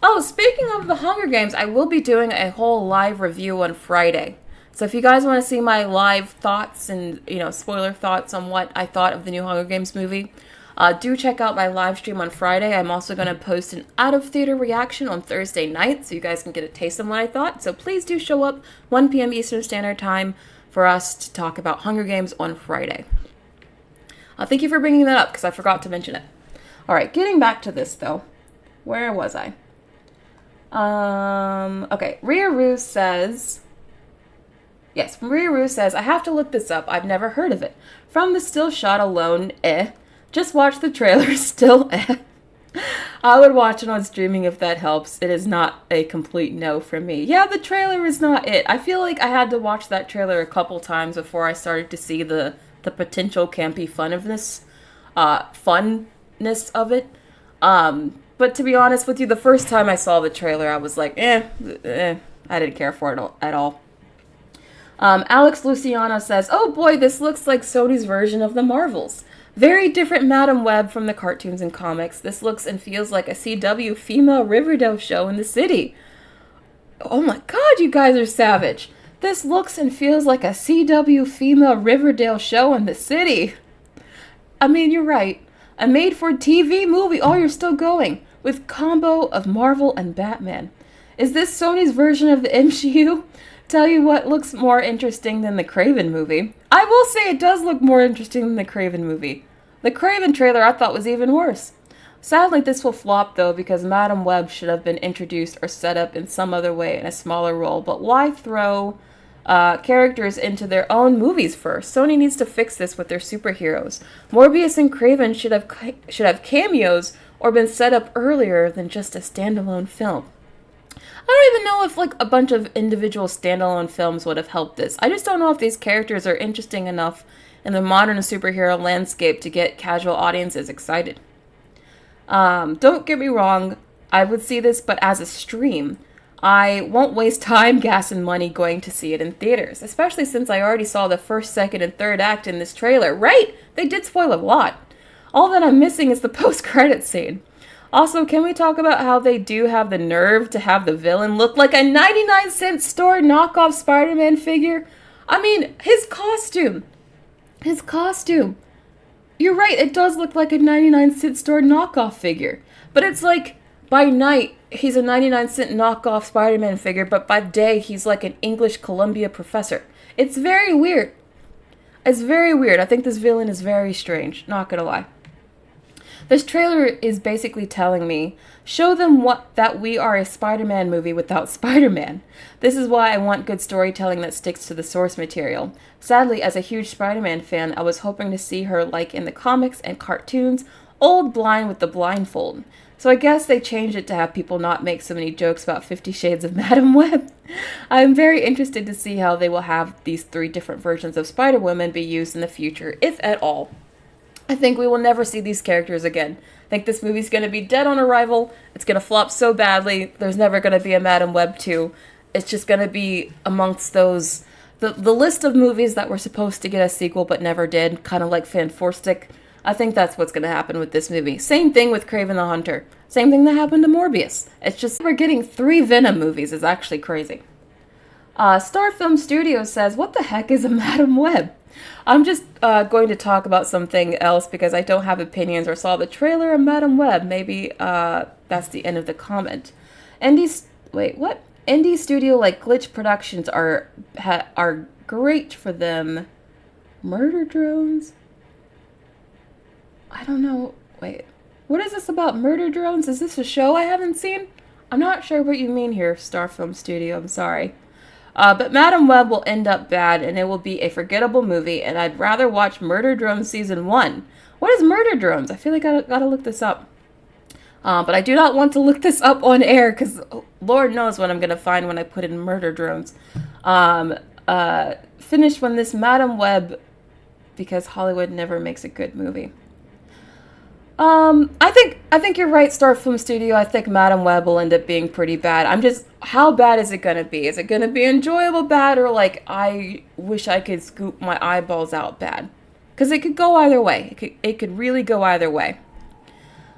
Oh, speaking of The Hunger Games, I will be doing a whole live review on Friday. So if you guys want to see my live thoughts and, spoiler thoughts on what I thought of the new Hunger Games movie, do check out my live stream on Friday. I'm also going to post an out-of-theater reaction on Thursday night so you guys can get a taste of what I thought. So please do show up 1 p.m. Eastern Standard Time for us to talk about Hunger Games on Friday. Thank you for bringing that up because I forgot to mention it. All right, getting back to this though. Where was I? Okay, Rhea Rue says... Yes, Rhea Rue says, I have to look this up. I've never heard of it. From the still shot alone, Just watch the trailer, still I would watch it on streaming if that helps. It is not a complete no from me. Yeah, the trailer is not it. I feel like I had to watch that trailer a couple times before I started to see the potential campy funness of it. But to be honest with you, the first time I saw the trailer, I was like, I didn't care for it at all. Alex Luciano says, oh boy, this looks like Sony's version of the Marvels. Very different Madam Web from the cartoons and comics. This looks and feels like a CW female Riverdale show in the city. Oh my god, you guys are savage. This looks and feels like a CW female Riverdale show in the city. I mean, you're right. A made-for-TV movie. Oh, you're still going. With combo of Marvel and Batman. Is this Sony's version of the MCU? Tell you what looks more interesting than the Kraven movie. I will say it does look more interesting than the Kraven movie. The Kraven trailer I thought was even worse. Sadly, this will flop though because Madam Web should have been introduced or set up in some other way in a smaller role. But why throw characters into their own movies first? Sony needs to fix this with their superheroes. Morbius and Kraven should have cameos or been set up earlier than just a standalone film. I don't even know if a bunch of individual standalone films would have helped this. I just don't know if these characters are interesting enough in the modern superhero landscape to get casual audiences excited. Don't get me wrong, I would see this, but as a stream. I won't waste time, gas, and money going to see it in theaters, especially since I already saw the first, second, and third act in this trailer. Right? They did spoil a lot. All that I'm missing is the post-credit scene. Also, can we talk about how they do have the nerve to have the villain look like a 99-cent store knockoff Spider-Man figure? I mean, his costume. You're right, it does look like a 99-cent store knockoff figure. But it's like, by night, he's a 99-cent knockoff Spider-Man figure, but by day, he's like an English Columbia professor. It's very weird. I think this villain is very strange, not gonna lie. This trailer is basically telling me, show them that we are a Spider-Man movie without Spider-Man. This is why I want good storytelling that sticks to the source material. Sadly, as a huge Spider-Man fan, I was hoping to see her like in the comics and cartoons, old blind with the blindfold. So I guess they changed it to have people not make so many jokes about 50 Shades of Madam Web. I'm very interested to see how they will have these 3 different versions of Spider-Woman be used in the future, if at all. I think we will never see these characters again. think this movie's going to be dead on arrival. It's going to flop so badly. There's never going to be a Madam Web 2. It's just going to be amongst those, the list of movies that were supposed to get a sequel but never did, kind of like Fanforstic. I think that's what's going to happen with this movie. Same thing with Kraven the Hunter. Same thing that happened to Morbius. It's just we're getting 3 Venom movies is actually crazy. Star Film Studios says, what the heck is a Madam Web? I'm just going to talk about something else because I don't have opinions or saw the trailer of Madam Web. Maybe that's the end of the comment. Indie studio like Glitch Productions are great for them. Murder drones? I don't know. Wait. What is this about murder drones? Is this a show I haven't seen? I'm not sure what you mean here, Star Film Studio. I'm sorry. But Madam Web will end up bad, and it will be a forgettable movie, and I'd rather watch Murder Drones Season 1. What is Murder Drones? I feel like I gotta look this up. But I do not want to look this up on air, because Lord knows what I'm gonna find when I put in Murder Drones. Finish when this Madam Web, because Hollywood never makes a good movie. I think you're right, Star Film Studio. I think Madam Web will end up being pretty bad. How bad is it gonna be? Is it gonna be enjoyable bad, or like, I wish I could scoop my eyeballs out bad? Because it could go either way. It could really go either way.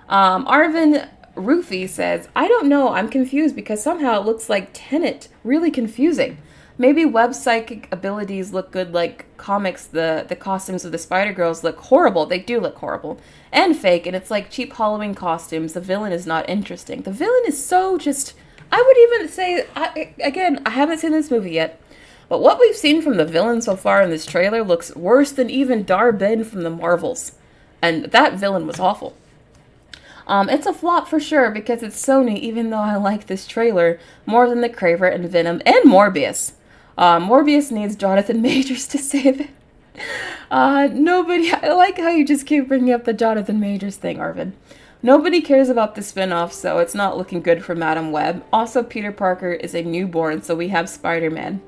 Arvin Rufy says, I don't know, I'm confused because somehow it looks like Tenet. Really confusing. Maybe web psychic abilities look good like comics. The costumes of the Spider-Girls look horrible. They do look horrible. And fake, and it's like cheap Halloween costumes. The villain is not interesting. The villain is so just... I would even say... Again, I haven't seen this movie yet. But what we've seen from the villain so far in this trailer looks worse than even Dar-Ben from the Marvels. And that villain was awful. It's a flop for sure because it's Sony, even though I like this trailer more than The Craver and Venom and Morbius. Morbius needs Jonathan Majors to save it. I like how you just keep bringing up the Jonathan Majors thing, Arvin. Nobody cares about the spin-off, so it's not looking good for Madam Web. Also, Peter Parker is a newborn, so we have Spider-Man.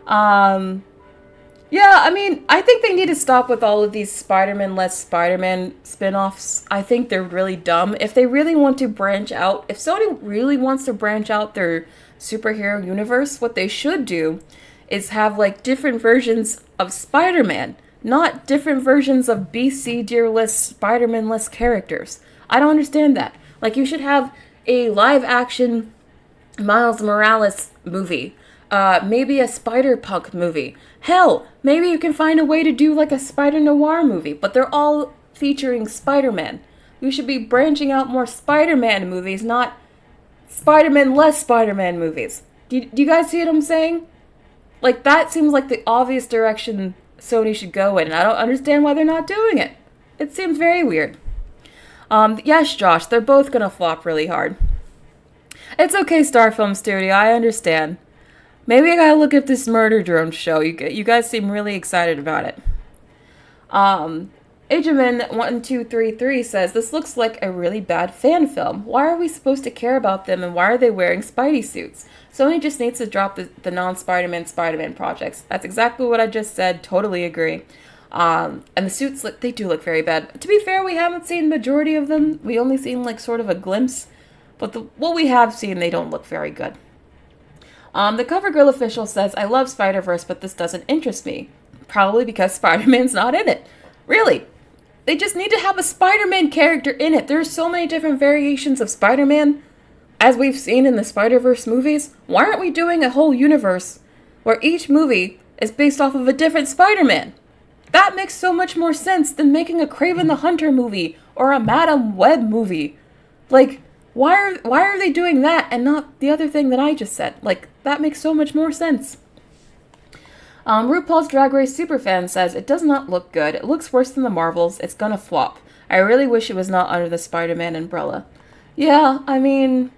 Yeah, I mean, I think they need to stop with all of these Spider-Man-less Spider-Man spin-offs. I think they're really dumb. If they really want to branch out, if Sony really wants to branch out their superhero universe, what they should do is have, like, different versions of Spider-Man, not different versions of BC Deer-less, Spider-Man-less characters. I don't understand that. Like, you should have a live-action Miles Morales movie. Maybe a Spider-Punk movie. Hell, maybe you can find a way to do like a Spider-Noir movie, but they're all featuring Spider-Man. We should be branching out more Spider-Man movies, not Spider-Man-less Spider-Man movies. Do you guys see what I'm saying? Like, that seems like the obvious direction Sony should go in, and I don't understand why they're not doing it. It seems very weird. Yes, Josh, they're both gonna flop really hard. It's okay, Star Film Studio, I understand. Maybe I gotta look at this Murder Drone show. You guys seem really excited about it. Ajamin1233 says, this looks like a really bad fan film. Why are we supposed to care about them, and why are they wearing Spidey suits? Sony just needs to drop the non-Spider-Man Spider-Man projects. That's exactly what I just said. Totally agree. And the suits, they do look very bad. To be fair, we haven't seen majority of them. We only seen like sort of a glimpse. But what we have seen, they don't look very good. The CoverGirl official says, I love Spider-Verse, but this doesn't interest me. Probably because Spider-Man's not in it. Really. They just need to have a Spider-Man character in it. There's so many different variations of Spider-Man, as we've seen in the Spider-Verse movies. Why aren't we doing a whole universe where each movie is based off of a different Spider-Man? That makes so much more sense than making a Kraven the Hunter movie or a Madam Web movie. Like, why are they doing that and not the other thing that I just said? Like, that makes so much more sense. RuPaul's Drag Race Superfan says, it does not look good. It looks worse than the Marvels. It's gonna flop. I really wish it was not under the Spider-Man umbrella. Yeah, I mean,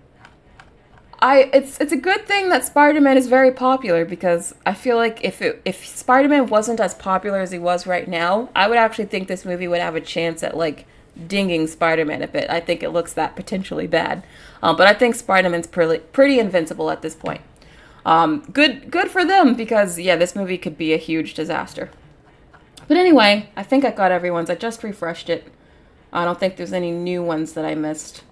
it's a good thing that Spider-Man is very popular, because I feel like if Spider-Man wasn't as popular as he was right now, I would actually think this movie would have a chance at, like, dinging Spider-Man a bit. I think it looks that potentially bad. But I think Spider-Man's pretty invincible at this point. Good for them, because, yeah, this movie could be a huge disaster. But anyway, I think I got everyone's. I just refreshed it. I don't think there's any new ones that I missed.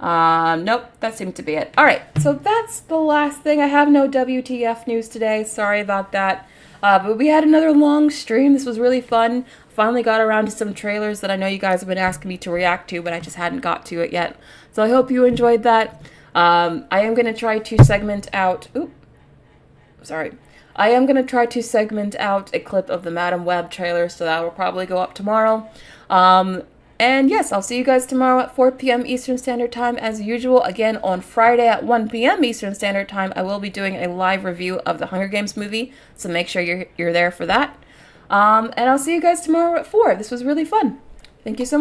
Nope, that seemed to be it. Alright, so that's the last thing. I have no WTF news today. Sorry about that. But we had another long stream. This was really fun. Finally got around to some trailers that I know you guys have been asking me to react to, but I just hadn't got to it yet. So I hope you enjoyed that. I am going to try to segment out... I am going to try to segment out a clip of the Madam Web trailer, so that will probably go up tomorrow. And yes, I'll see you guys tomorrow at 4 p.m. Eastern Standard Time as usual. Again, on Friday at 1 p.m. Eastern Standard Time, I will be doing a live review of the Hunger Games movie, so make sure you're there for that. And I'll see you guys tomorrow at 4. This was really fun. Thank you so much.